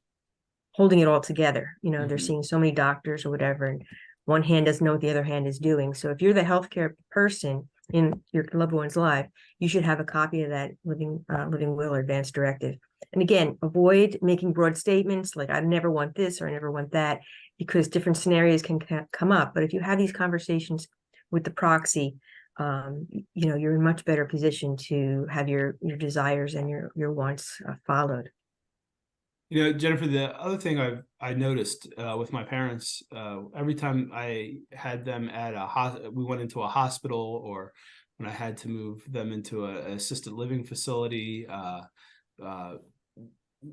holding it all together. They're seeing so many doctors or whatever, and one hand doesn't know what the other hand is doing. So if you're the healthcare person in your loved one's life, you should have a copy of that living will or advance directive. And again, avoid making broad statements like, I never want this or I never want that, because different scenarios can come up. But if you have these conversations with the proxy, you're in much better position to have your desires and your wants followed. Jennifer, the other thing I noticed with my parents, every time I had them at we went into a hospital, or when I had to move them into an assisted living facility,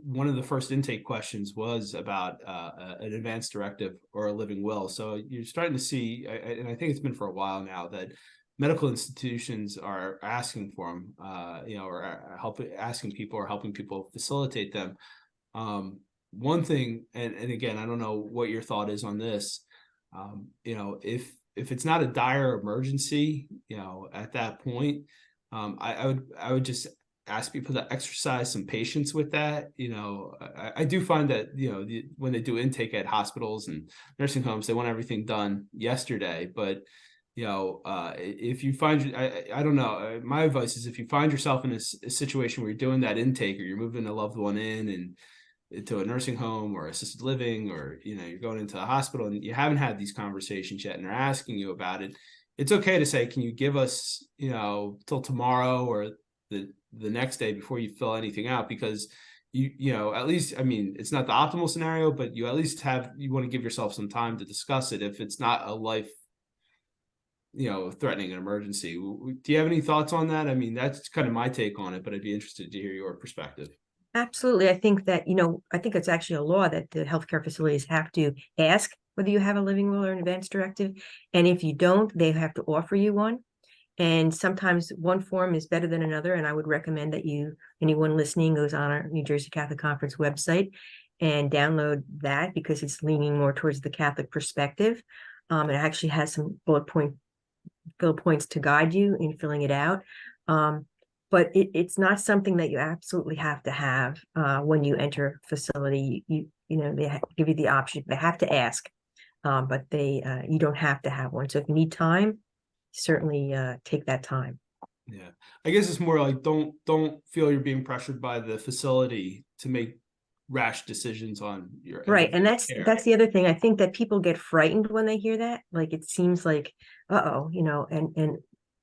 one of the first intake questions was about an advance directive or a living will. So you're starting to see, and I think it's been for a while now, that medical institutions are asking for them, or asking people or helping people facilitate them. One thing, and again, I don't know what your thought is on this. If it's not a dire emergency, at that point, I would just ask people to exercise some patience with that. I do find that when they do intake at hospitals and nursing homes, they want everything done yesterday. But if you find, I don't know, my advice is, if you find yourself in a situation where you're doing that intake, or you're moving a loved one in and to a nursing home or assisted living, or you're going into a hospital and you haven't had these conversations yet and they're asking you about it, it's okay to say, can you give us till tomorrow or the next day before you fill anything out? Because at least, I mean, it's not the optimal scenario, but you at least you want to give yourself some time to discuss it if it's not a life threatening an emergency. Do you have any thoughts on that? I mean, that's kind of my take on it, but I'd be interested to hear your perspective. Absolutely. I think that, I think it's actually a law that the healthcare facilities have to ask whether you have a living will or an advance directive. And if you don't, they have to offer you one. And sometimes one form is better than another. And I would recommend that anyone listening goes on our New Jersey Catholic Conference website and download that, because it's leaning more towards the Catholic perspective. It actually has some bullet points to guide you in filling it out. But it's not something that you absolutely have to have when you enter a facility. They give you the option. They have to ask, but you don't have to have one. So if you need time, certainly take that time. Yeah, I guess it's more like, don't feel you're being pressured by the facility to make rash decisions on your Right. And that's care. the other thing. I think that people get frightened when they hear that. Like, it seems like, and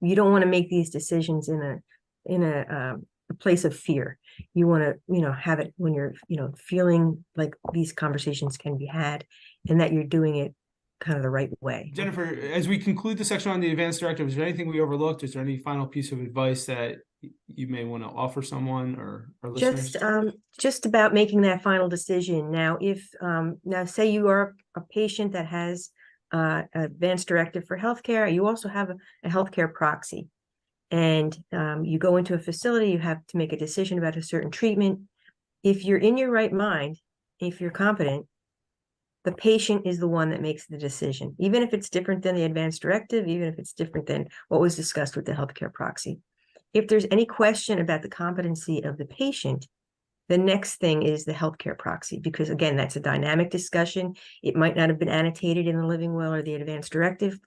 you don't want to make these decisions in a place of fear. You want to, have it when you're, feeling like these conversations can be had, and that you're doing it kind of the right way. Jennifer, as we conclude the section on the advance directive, is there anything we overlooked? Is there any final piece of advice that you may want to offer someone or listeners? Just about making that final decision. Now, now say you are a patient that has advance directive for healthcare, you also have a healthcare proxy, and you go into a facility, you have to make a decision about a certain treatment. If you're in your right mind, if you're competent, the patient is the one that makes the decision, even if it's different than the advance directive, even if it's different than what was discussed with the healthcare proxy. If there's any question about the competency of the patient, the next thing is the healthcare proxy, because again, that's a dynamic discussion. It might not have been annotated in the living will or the advance directive,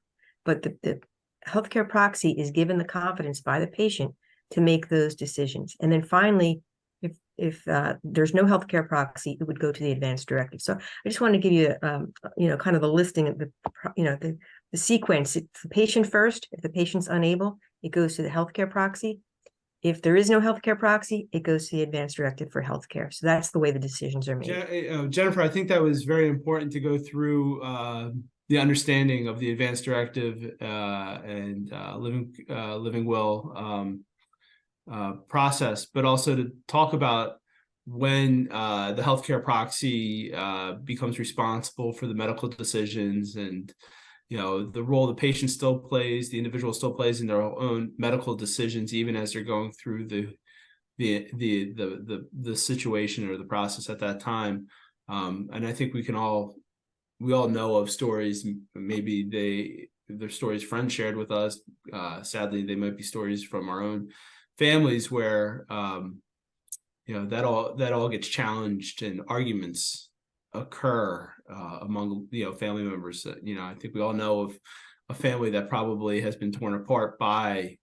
but the healthcare proxy is given the confidence by the patient to make those decisions. And then finally, if there's no healthcare proxy, it would go to the advance directive. So I just want to give you, kind of a listing of the sequence. It's the patient first. If the patient's unable, it goes to the healthcare proxy. If there is no healthcare proxy, it goes to the advanced directive for healthcare. So that's the way the decisions are made. Jennifer, I think that was very important to go through the understanding of the advanced directive and living will process, but also to talk about when the healthcare proxy becomes responsible for the medical decisions, and the role the patient still plays, the individual still plays in their own medical decisions, even as they're going through the situation or the process at that time. And I think we all know of stories. Maybe they're stories friends shared with us. Sadly, they might be stories from our own families where that all gets challenged and arguments occur among family members. I think we all know of a family that probably has been torn apart by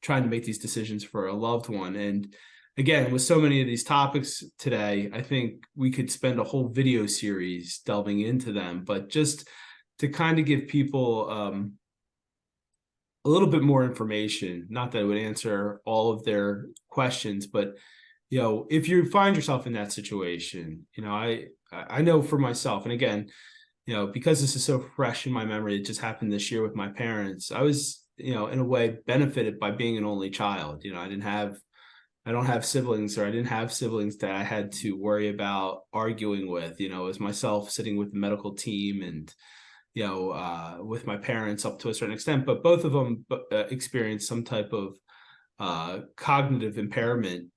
trying to make these decisions for a loved one. And again, with so many of these topics today, I think we could spend a whole video series delving into them, but just to kind of give people a little bit more information, not that it would answer all of their questions, but if you find yourself in that situation, I know for myself, and again, because this is so fresh in my memory, it just happened this year with my parents. I was, in a way, benefited by being an only child. I don't have siblings, or I didn't have siblings that I had to worry about arguing with. It was myself sitting with the medical team and with my parents up to a certain extent, but both of them experienced some type of cognitive impairment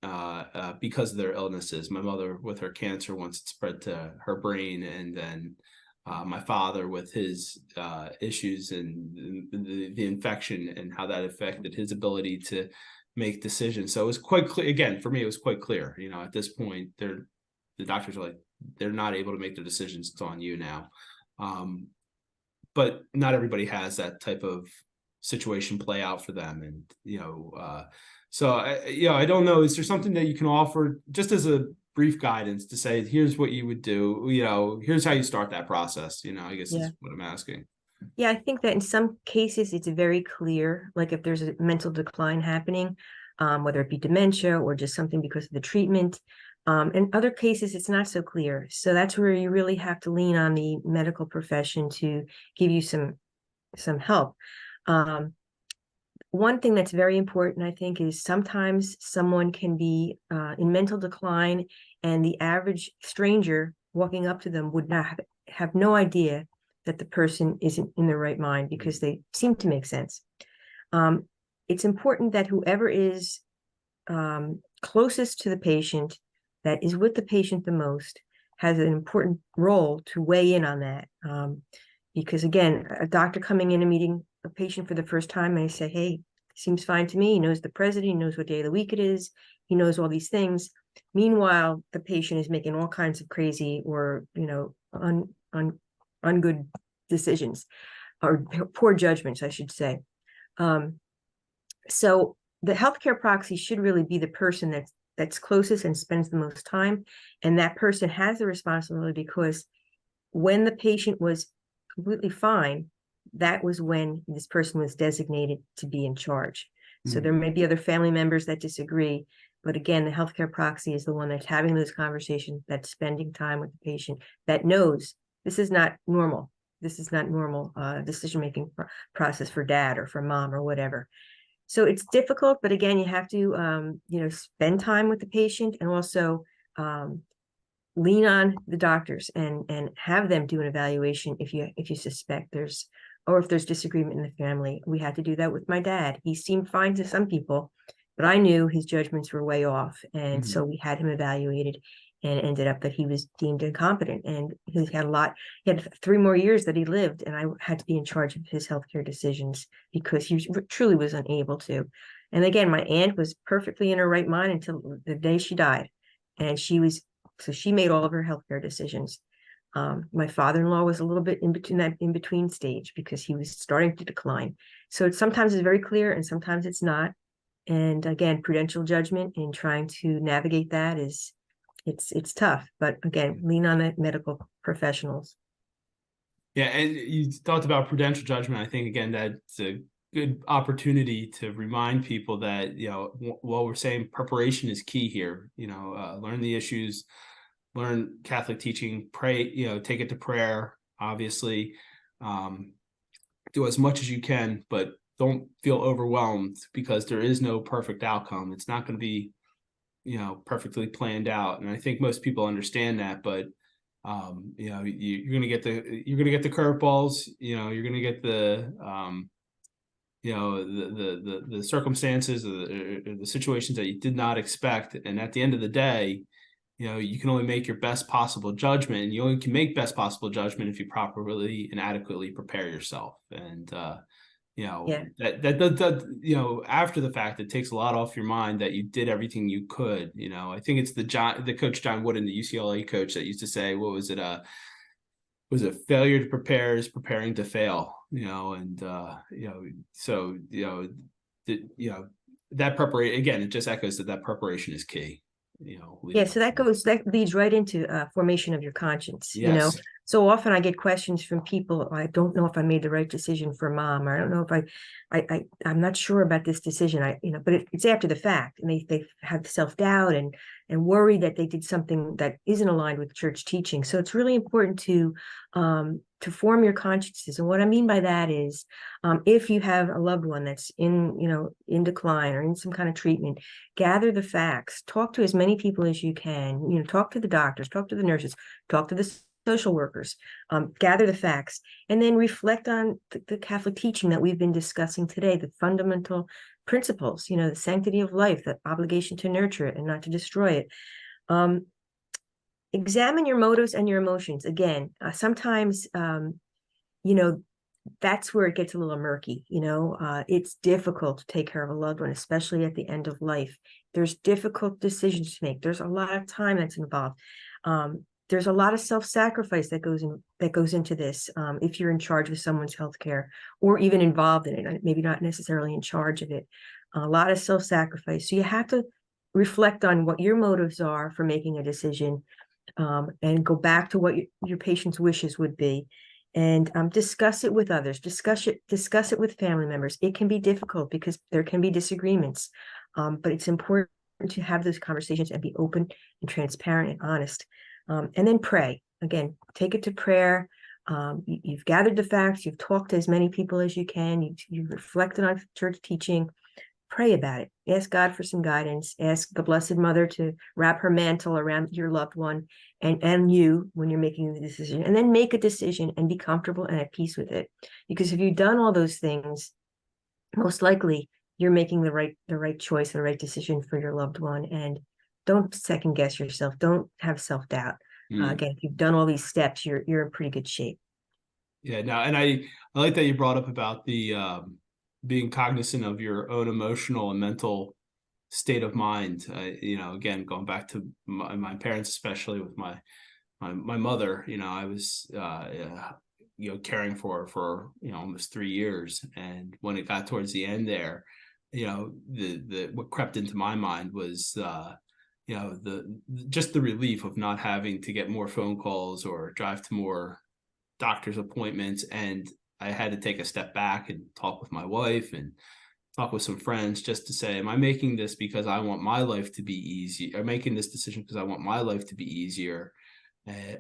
because of their illnesses. My mother with her cancer, once it spread to her brain, and then my father with his issues and the infection and how that affected his ability to make decisions. So it was quite clear. Again, for me, it was quite clear. At this point, the doctors are like, they're not able to make their decisions. It's on you now. But not everybody has that type of situation play out for them, and so I don't know, is there something that you can offer just as a brief guidance to say, here's what you would do, here's how you start that process? I guess is what I'm asking. Yeah, I think that in some cases it's very clear, like if there's a mental decline happening, whether it be dementia or just something because of the treatment. In other cases, it's not so clear. So that's where you really have to lean on the medical profession to give you some help. One thing that's very important, I think, is sometimes someone can be in mental decline, and the average stranger walking up to them would not have no idea that the person isn't in their right mind, because they seem to make sense. It's important that whoever is closest to the patient, that is with the patient the most, has an important role to weigh in on that. Because again, a doctor coming in and meeting a patient for the first time, and I say, hey, seems fine to me. He knows the president, he knows what day of the week it is, he knows all these things. Meanwhile, the patient is making all kinds of crazy or, ungood decisions, or poor judgments, I should say. So the healthcare proxy should really be the person that's closest and spends the most time. And that person has the responsibility, because when the patient was completely fine, that was when this person was designated to be in charge. So there may be other family members that disagree, but again, the healthcare proxy is the one that's having those conversations, that's spending time with the patient, that knows this is not normal. This is not normal decision-making process for dad or for mom or whatever. So it's difficult, but again, you have to, spend time with the patient, and also lean on the doctors and have them do an evaluation if you suspect if there's disagreement in the family. We had to do that with my dad. He seemed fine to some people, but I knew his judgments were way off. And so we had him evaluated, and it ended up that he was deemed incompetent, and he had 3 more years that he lived, and I had to be in charge of his healthcare decisions because he truly was unable to. And again, my aunt was perfectly in her right mind until the day she died. And she made all of her healthcare decisions. My father-in-law was a little bit in between stage, because he was starting to decline. So sometimes it's very clear and sometimes it's not. And again, prudential judgment in trying to navigate that it's tough, but again, lean on the medical professionals. Yeah, and you talked about prudential judgment. I think again that's a good opportunity to remind people that, while we're saying preparation is key here, learn the issues, learn Catholic teaching, pray, take it to prayer, obviously, do as much as you can, but don't feel overwhelmed because there is no perfect outcome. It's not going to be, perfectly planned out. And I think most people understand that, but you're going to get the curveballs, you're going to get the circumstances or the situations that you did not expect. And at the end of the day, you can only make your best possible judgment, and you only can make best possible judgment if you properly and adequately prepare yourself. And that after the fact, it takes a lot off your mind that you did everything you could. I think it's the coach John Wooden, the UCLA coach, that used to say, what was it? Was a failure to prepare is preparing to fail. That preparation, again, it just echoes that preparation is key. So that leads right into formation of your conscience. Yes. So often I get questions from people. I don't know if I made the right decision for mom, or I don't know if I'm not sure about this decision. But it's after the fact, and they have self-doubt and worry that they did something that isn't aligned with church teaching. So it's really important to form your consciences. And what I mean by that is, if you have a loved one that's in decline or in some kind of treatment, gather the facts, talk to as many people as you can, talk to the doctors, talk to the nurses, talk to the social workers, gather the facts, and then reflect on the Catholic teaching that we've been discussing today, the fundamental principles, the sanctity of life, the obligation to nurture it and not to destroy it. Examine your motives and your emotions. Again, sometimes, that's where it gets a little murky. It's difficult to take care of a loved one, especially at the end of life. There's difficult decisions to make. There's a lot of time that's involved. There's a lot of self-sacrifice that goes into this. If you're in charge of someone's healthcare or even involved in it, maybe not necessarily in charge of it, a lot of self-sacrifice. So you have to reflect on what your motives are for making a decision, and go back to what your patient's wishes would be, and discuss it with others. Discuss it with family members. It can be difficult because there can be disagreements, but it's important to have those conversations and be open and transparent and honest. And then pray. Again, take it to prayer. You've gathered the facts. You've talked to as many people as you can. You've reflected on church teaching. Pray about it. Ask God for some guidance. Ask the Blessed Mother to wrap her mantle around your loved one and you when you're making the decision. And then make a decision and be comfortable and at peace with it. Because if you've done all those things, most likely you're making the right choice, the right decision for your loved one. And don't second guess yourself. Don't have self-doubt. Again, if you've done all these steps, you're in pretty good shape. Yeah, no, and I like that you brought up about the being cognizant of your own emotional and mental state of mind. Again, going back to my parents, especially with my mother, I was caring for her for almost 3 years, and when it got towards the end there, the what crept into my mind was just the relief of not having to get more phone calls or drive to more doctor's appointments. And I had to take a step back and talk with my wife and talk with some friends just to say, am I making this because I want my life to be easy? Am I making this decision because I want my life to be easier?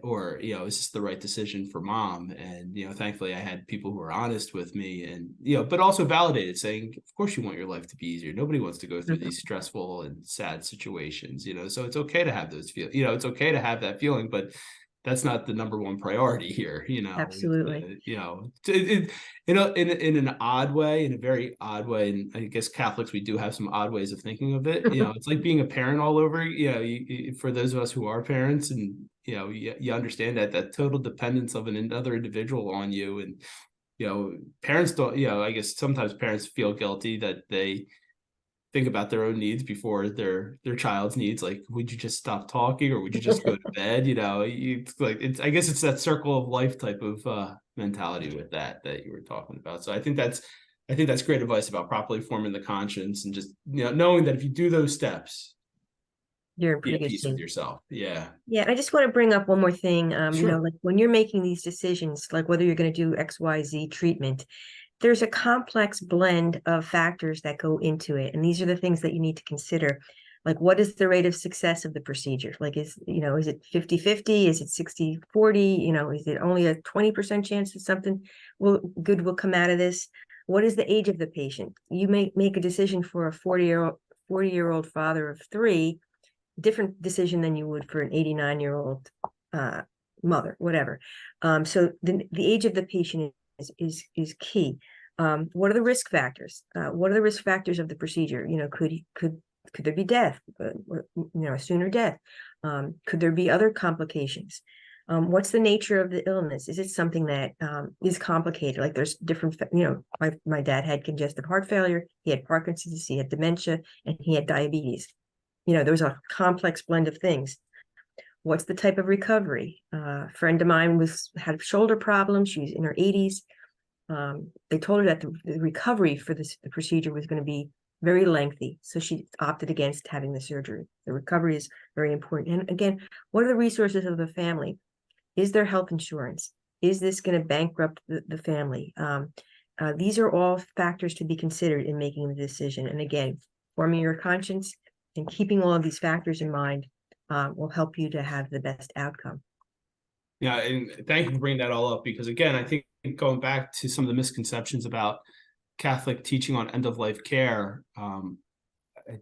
Or, is this the right decision for mom? And, thankfully I had people who were honest with me and, but also validated, saying, of course you want your life to be easier. Nobody wants to go through these stressful and sad situations, so it's okay to have those feel, it's okay to have that feeling, but that's not the number one priority here, Absolutely. In an odd way, in a very odd way. And I guess Catholics, we do have some odd ways of thinking of it. It's like being a parent all over. For those of us who are parents, and you understand that total dependence of another individual on you. And parents don't. I guess sometimes parents feel guilty that they think about their own needs before their child's needs. Like, would you just stop talking, or would you just go to bed? I guess it's that circle of life type of mentality with that you were talking about. So I think that's great advice about properly forming the conscience and just knowing that if you do those steps, you're in be pretty at good peace shape with yourself. Yeah. I just want to bring up one more thing. Sure. Like when you're making these decisions, like whether you're going to do XYZ treatment, there's a complex blend of factors that go into it. And these are the things that you need to consider. Like, what is the rate of success of the procedure? Like, is it 50-50? Is it 60-40? Is it only a 20% chance that something good will come out of this? What is the age of the patient? You may make a decision for a 40-year-old father of three, different decision than you would for an 89-year-old mother, whatever. So the age of the patient is key. What are the risk factors? What are the risk factors of the procedure? Could there be death? A sooner death? Could there be other complications? What's the nature of the illness? Is it something that is complicated? Like, there's different, my dad had congestive heart failure, he had Parkinson's, he had dementia, and he had diabetes. There's a complex blend of things. What's the type of recovery? A friend of mine had shoulder problems. She was in her 80s. They told her that the recovery for the procedure was going to be very lengthy, so she opted against having the surgery. The recovery is very important. And again, what are the resources of the family? Is there health insurance? Is this going to bankrupt the family? These are all factors to be considered in making the decision. And again, forming your conscience and keeping all of these factors in mind will help you to have the best outcome. Yeah, and thank you for bringing that all up, because again, I think going back to some of the misconceptions about Catholic teaching on end-of-life care, I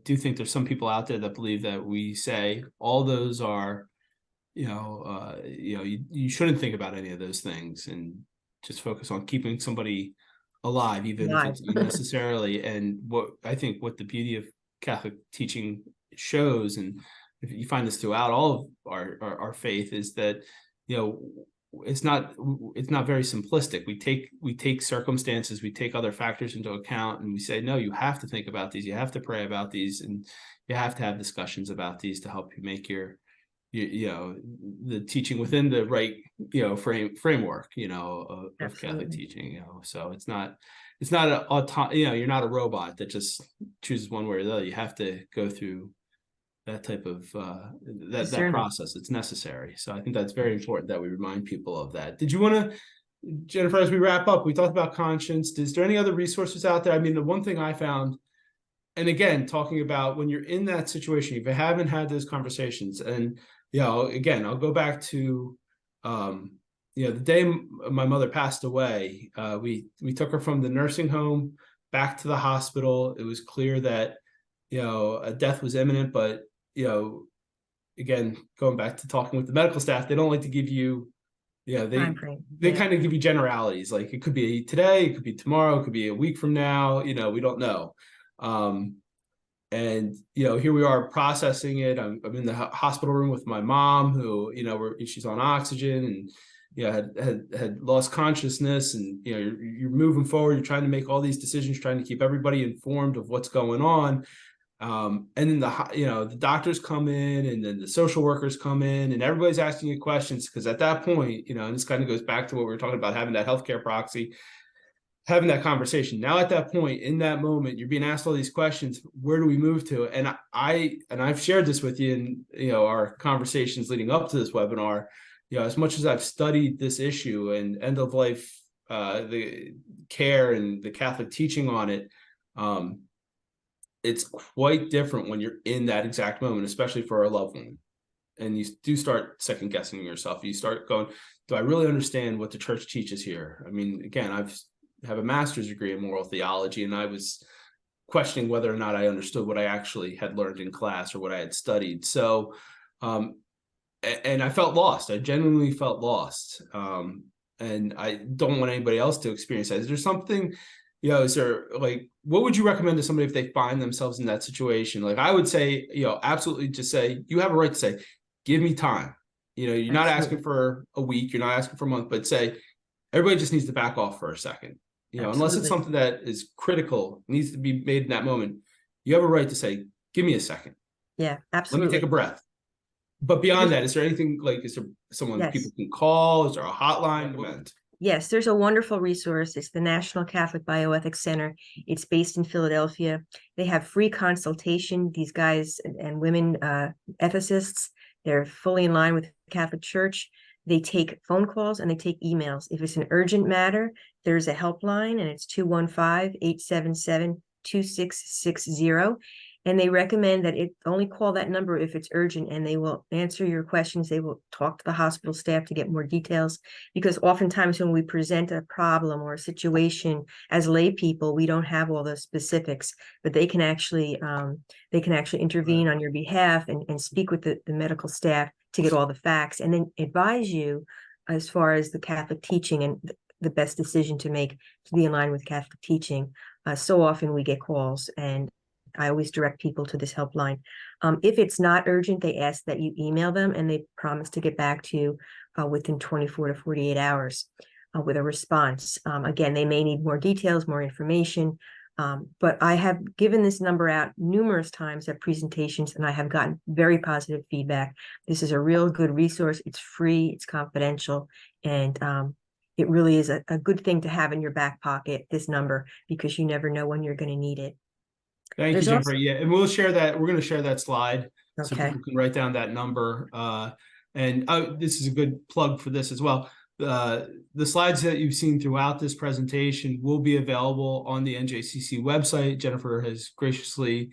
do think there's some people out there that believe that we say all those are, you shouldn't think about any of those things and just focus on keeping somebody alive, even if it's unnecessarily. And what the beauty of Catholic teaching shows, and if you find this throughout all of our faith, is that it's not very simplistic. We take circumstances, we take other factors into account, and we say, no, you have to think about these, you have to pray about these, and you have to have discussions about these to help you make your the teaching within the right framework of Catholic teaching. So it's not you're not a robot that just chooses one way or the other. You have to go through that type of that process. It's necessary. So I think that's very important that we remind people of that. Did you want to, Jennifer, as we wrap up, we talked about conscience. Is there any other resources out there? I mean, the one thing I found, and again, talking about when you're in that situation, if you haven't had those conversations, and again, I'll go back to the day my mother passed away. We took her from the nursing home back to the hospital. It was clear that a death was imminent, but again, going back to talking with the medical staff, they don't like to give you, they kind of give you generalities. Like, it could be today, it could be tomorrow, it could be a week from now, we don't know. And here we are processing it. I'm in the hospital room with my mom, who she's on oxygen and had lost consciousness, and you're moving forward. You're trying to make all these decisions, trying to keep everybody informed of what's going on. And then the doctors come in, and then the social workers come in, and everybody's asking you questions, because at that point, and this kind of goes back to what we were talking about, having that healthcare proxy, having that conversation. Now, at that point, in that moment, you're being asked all these questions. Where do we move to? And I've shared this with you in our conversations leading up to this webinar. As much as I've studied this issue and end of life, the care and the Catholic teaching on it, it's quite different when you're in that exact moment, especially for a loved one. And you do start second guessing yourself. You start going, do I really understand what the church teaches here? I mean, again, I have a master's degree in moral theology, and I was questioning whether or not I understood what I actually had learned in class or what I had studied. So, and I felt lost. I genuinely felt lost. And I don't want anybody else to experience that. Is there something, is there, like, what would you recommend to somebody if they find themselves in that situation? Like, I would say, absolutely just say, you have a right to say, give me time. You're not asking for a week, you're not asking for a month, but say, everybody just needs to back off for a second. Unless it's something that is critical, needs to be made in that moment, you have a right to say, give me a second. Yeah, absolutely. Let me take a breath. But beyond that, is there anything, like, is there someone people can call? Is there a hotline? Yes, there's a wonderful resource. It's the National Catholic Bioethics Center. It's based in Philadelphia. They have free consultation. These guys and women ethicists, they're fully in line with the Catholic Church. They take phone calls and they take emails. If it's an urgent matter, there's a helpline, and it's 215-877-2660. And they recommend that it only call that number if it's urgent, and they will answer your questions. They will talk to the hospital staff to get more details, because oftentimes when we present a problem or a situation as lay people, we don't have all the specifics, but they can actually intervene on your behalf and speak with the medical staff to get all the facts, and then advise you as far as the Catholic teaching and the best decision to make to be in line with Catholic teaching. So often we get calls, and I always direct people to this helpline. If it's not urgent, they ask that you email them, and they promise to get back to you within 24 to 48 hours with a response. Again, they may need more details, more information, but I have given this number out numerous times at presentations, and I have gotten very positive feedback. This is a real good resource. It's free, it's confidential, and it really is a good thing to have in your back pocket, this number, because you never know when you're going to need it. Thank you, Jennifer. Yeah, and we'll share that. We're going to share that slide so Okay. people can write down that number. And this is a good plug for this as well. The slides that you've seen throughout this presentation will be available on the NJCC website. Jennifer has graciously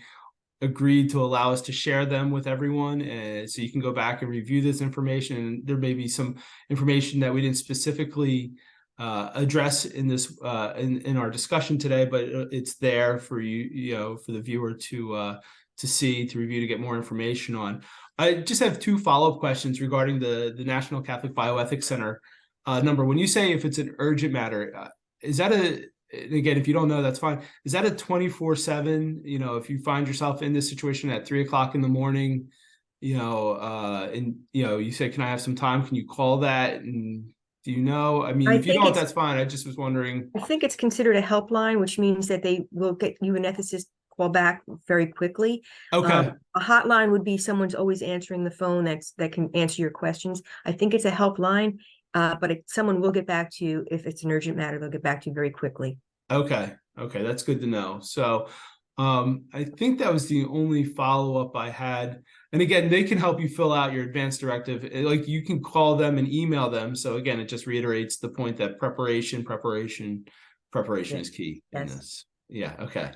agreed to allow us to share them with everyone, and so you can go back and review this information. There may be some information that we didn't specifically address in this in our discussion today, but it's there for you, for the viewer to see, to review, to get more information on. I just have two follow-up questions regarding the National Catholic Bioethics Center number. When you say if it's an urgent matter, is that and again, if you don't know, that's fine. Is that a 24/7? If you find yourself in this situation at 3 o'clock in the morning, and you say, "Can I have some time?" Can you call that? And do you know? I mean, if you don't, that's fine. I just was wondering. I think it's considered a helpline, which means that they will get you an ethicist call back very quickly. Okay. A hotline would be someone's always answering the phone that can answer your questions. I think it's a helpline, but someone will get back to you if it's an urgent matter. They'll get back to you very quickly. Okay. That's good to know. So I think that was the only follow-up I had. And again, they can help you fill out your advance directive. Like, you can call them and email them. So again, it just reiterates the point that preparation is key in this. Yeah. Okay.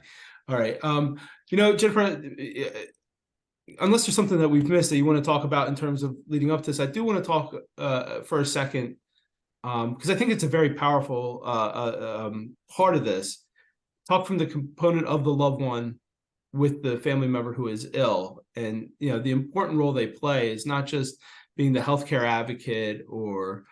All right. Jennifer, unless there's something that we've missed that you want to talk about in terms of leading up to this, I do want to talk for a second, because I think it's a very powerful part of this. Talk from the component of the loved one with the family member who is ill, and the important role they play is not just being the healthcare advocate or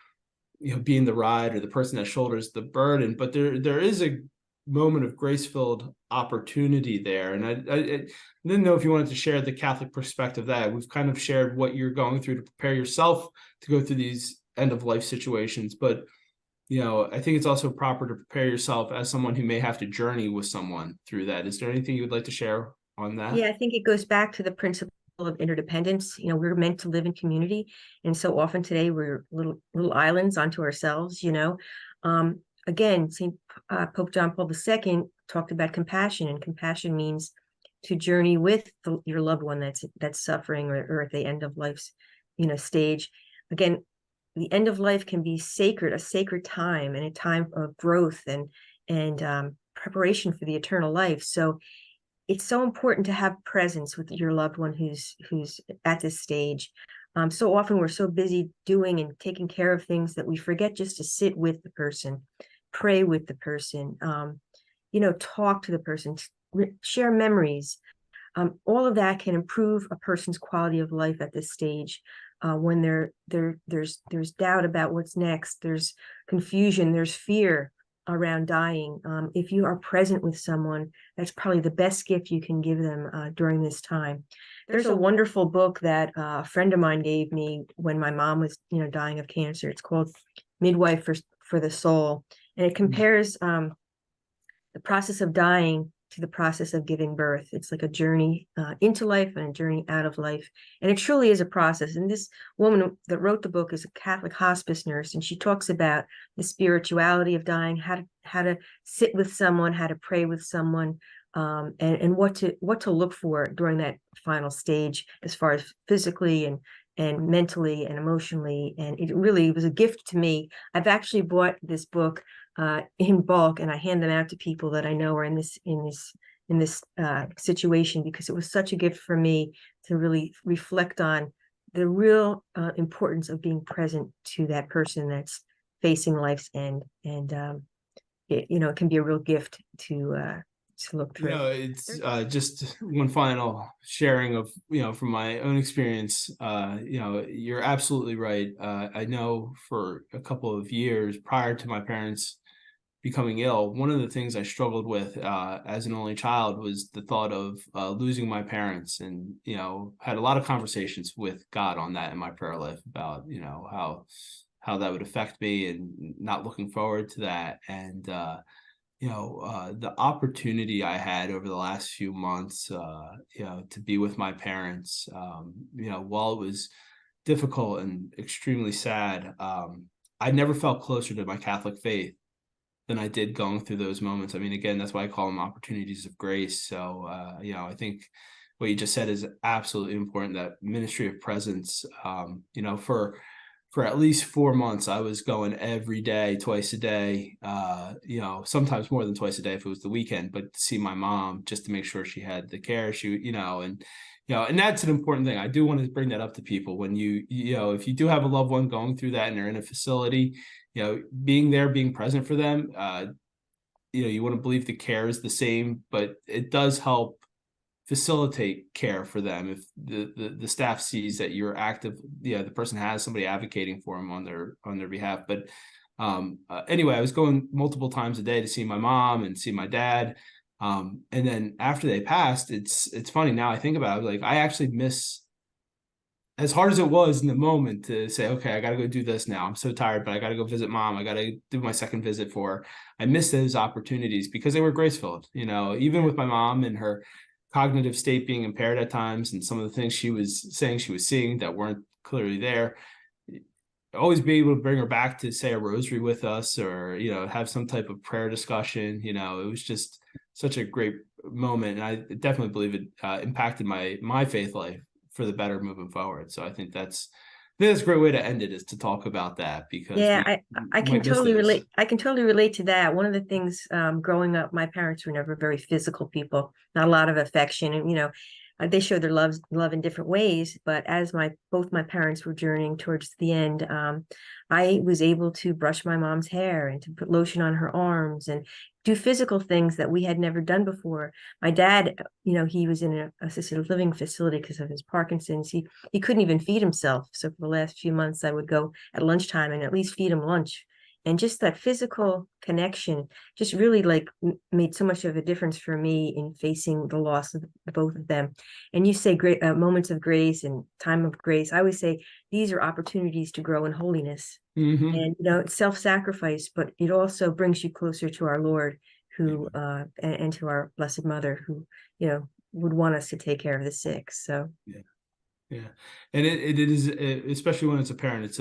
being the ride or the person that shoulders the burden, but there is a moment of grace-filled opportunity there. And I didn't know if you wanted to share the Catholic perspective. That we've kind of shared what you're going through to prepare yourself to go through these end-of-life situations, but I think it's also proper to prepare yourself as someone who may have to journey with someone through that. Is there anything you would like to share on that? Yeah, I think it goes back to the principle of interdependence. We're meant to live in community, and so often today we're little islands unto ourselves. Again, Pope John Paul II talked about compassion, and compassion means to journey with your loved one that's suffering or at the end of life's stage. Again, the end of life can be sacred, a sacred time, and a time of growth and preparation for the eternal life. So it's so important to have presence with your loved one who's at this stage. So often we're so busy doing and taking care of things that we forget just to sit with the person, pray with the person, talk to the person, share memories. All of that can improve a person's quality of life at this stage. When there's doubt about what's next, there's confusion, there's fear around dying. If you are present with someone, that's probably the best gift you can give them during this time. There's a wonderful book that a friend of mine gave me when my mom was dying of cancer. It's called Midwife for the Soul, and it compares the process of dying to the process of giving birth. It's like a journey into life and a journey out of life. And it truly is a process. And this woman that wrote the book is a Catholic hospice nurse, and she talks about the spirituality of dying, how to sit with someone, how to pray with someone, and what to look for during that final stage, as far as physically and and mentally and emotionally. And it really was a gift to me. I've actually bought this book in bulk, and I hand them out to people that I know are in this situation, because it was such a gift for me to really reflect on the real importance of being present to that person that's facing life's end. And it can be a real gift to look through. It's just one final sharing of, from my own experience. You're absolutely right. I know for a couple of years prior to my parents becoming ill, one of the things I struggled with as an only child was the thought of losing my parents, and had a lot of conversations with God on that in my prayer life about how that would affect me, and not looking forward to that. And the opportunity I had over the last few months, to be with my parents, while it was difficult and extremely sad, I never felt closer to my Catholic faith than I did going through those moments. I mean, again, that's why I call them opportunities of grace. So, I think what you just said is absolutely important, that ministry of presence. For at least 4 months, I was going every day, twice a day, sometimes more than twice a day if it was the weekend, but to see my mom, just to make sure she had the care and that's an important thing. I do want to bring that up to people. When if you do have a loved one going through that and they're in a facility, being there, being present for them, you want to believe the care is the same, but it does help facilitate care for them if the staff sees that you're active. The person has somebody advocating for them on their behalf. But anyway, I was going multiple times a day to see my mom and see my dad, and then after they passed, it's funny now I think about it, like I actually miss, as hard as it was in the moment to say, okay, I got to go do this now, I'm so tired, but I got to go visit mom, I got to do my second visit for her. I miss those opportunities because they were grace-filled, even with my mom and her cognitive state being impaired at times, and some of the things she was saying she was seeing that weren't clearly there. Always be able to bring her back to say a rosary with us, or have some type of prayer discussion. It was just such a great moment, and I definitely believe it impacted my faith life for the better moving forward. So I think that's a great way to end it, is to talk about that, because I can totally relate. I can totally relate to that. One of the things growing up, my parents were never very physical people, not a lot of affection, and they showed their love in different ways. But as both my parents were journeying towards the end, I was able to brush my mom's hair and to put lotion on her arms and do physical things that we had never done before. My dad, he was in an assisted living facility because of his Parkinson's. He couldn't even feed himself. So for the last few months, I would go at lunchtime and at least feed him lunch. And just that physical connection just really made so much of a difference for me in facing the loss of both of them. And you say great moments of grace and time of grace. I always say these are opportunities to grow in holiness. Mm-hmm. And it's self-sacrifice, but it also brings you closer to our Lord, who and to our Blessed Mother, who would want us to take care of the sick. So yeah, and it is, especially when it's a parent. It's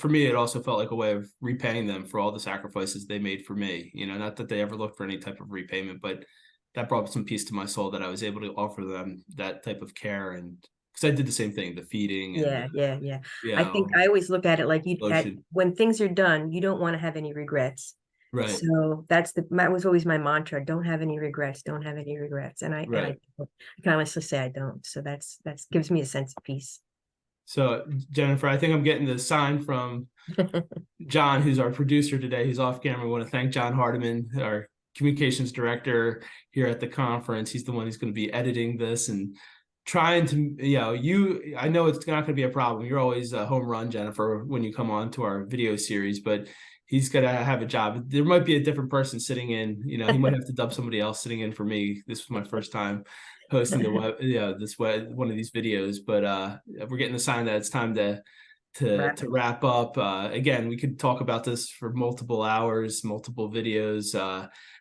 for me, it also felt like a way of repaying them for all the sacrifices they made for me. Not that they ever looked for any type of repayment, but that brought some peace to my soul that I was able to offer them that type of care, and because I did the same thing, the feeding and yeah. I think I always look at it like lotion. when things are done, you don't want to have any regrets. Right. So that was always my mantra: don't have any regrets, don't have any regrets. And I can honestly say I don't. So that gives me a sense of peace. So Jennifer, I think I'm getting the sign from John, who's our producer today. He's off camera. We want to thank John Hardiman, our communications director here at the conference. He's the one who's going to be editing this and trying to, I know it's not going to be a problem. You're always a home run, Jennifer, when you come on to our video series, but he's going to have a job. There might be a different person sitting in, he might have to dub somebody else sitting in for me. This was my first time hosting one of these videos, but we're getting the sign that it's time to wrap up. Again, we could talk about this for multiple hours, multiple videos,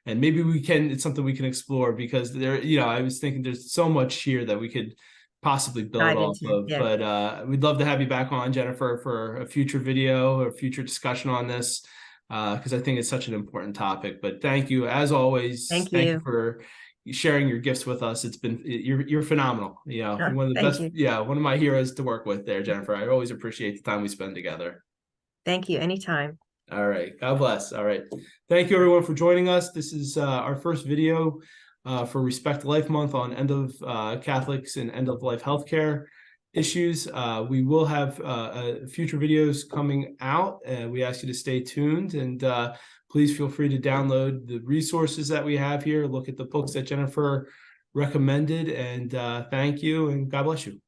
and maybe it's something we can explore, because I was thinking there's so much here that we could possibly build off of. Yeah. But we'd love to have you back on, Jennifer, for a future video or future discussion on this, because I think it's such an important topic. But thank you, as always. Thank you for sharing your gifts with us. You're phenomenal. You're one of the Thank best. you. Yeah, one of my heroes to work with there, Jennifer. I always appreciate the time we spend together. Thank you. Anytime. All right. God bless. All right. Thank you, everyone, for joining us. This is our first video for Respect Life Month on end of Catholics and end of life healthcare issues. We will have future videos coming out. We ask you to stay tuned, and please feel free to download the resources that we have here. Look at the books that Jennifer recommended, and thank you, and God bless you.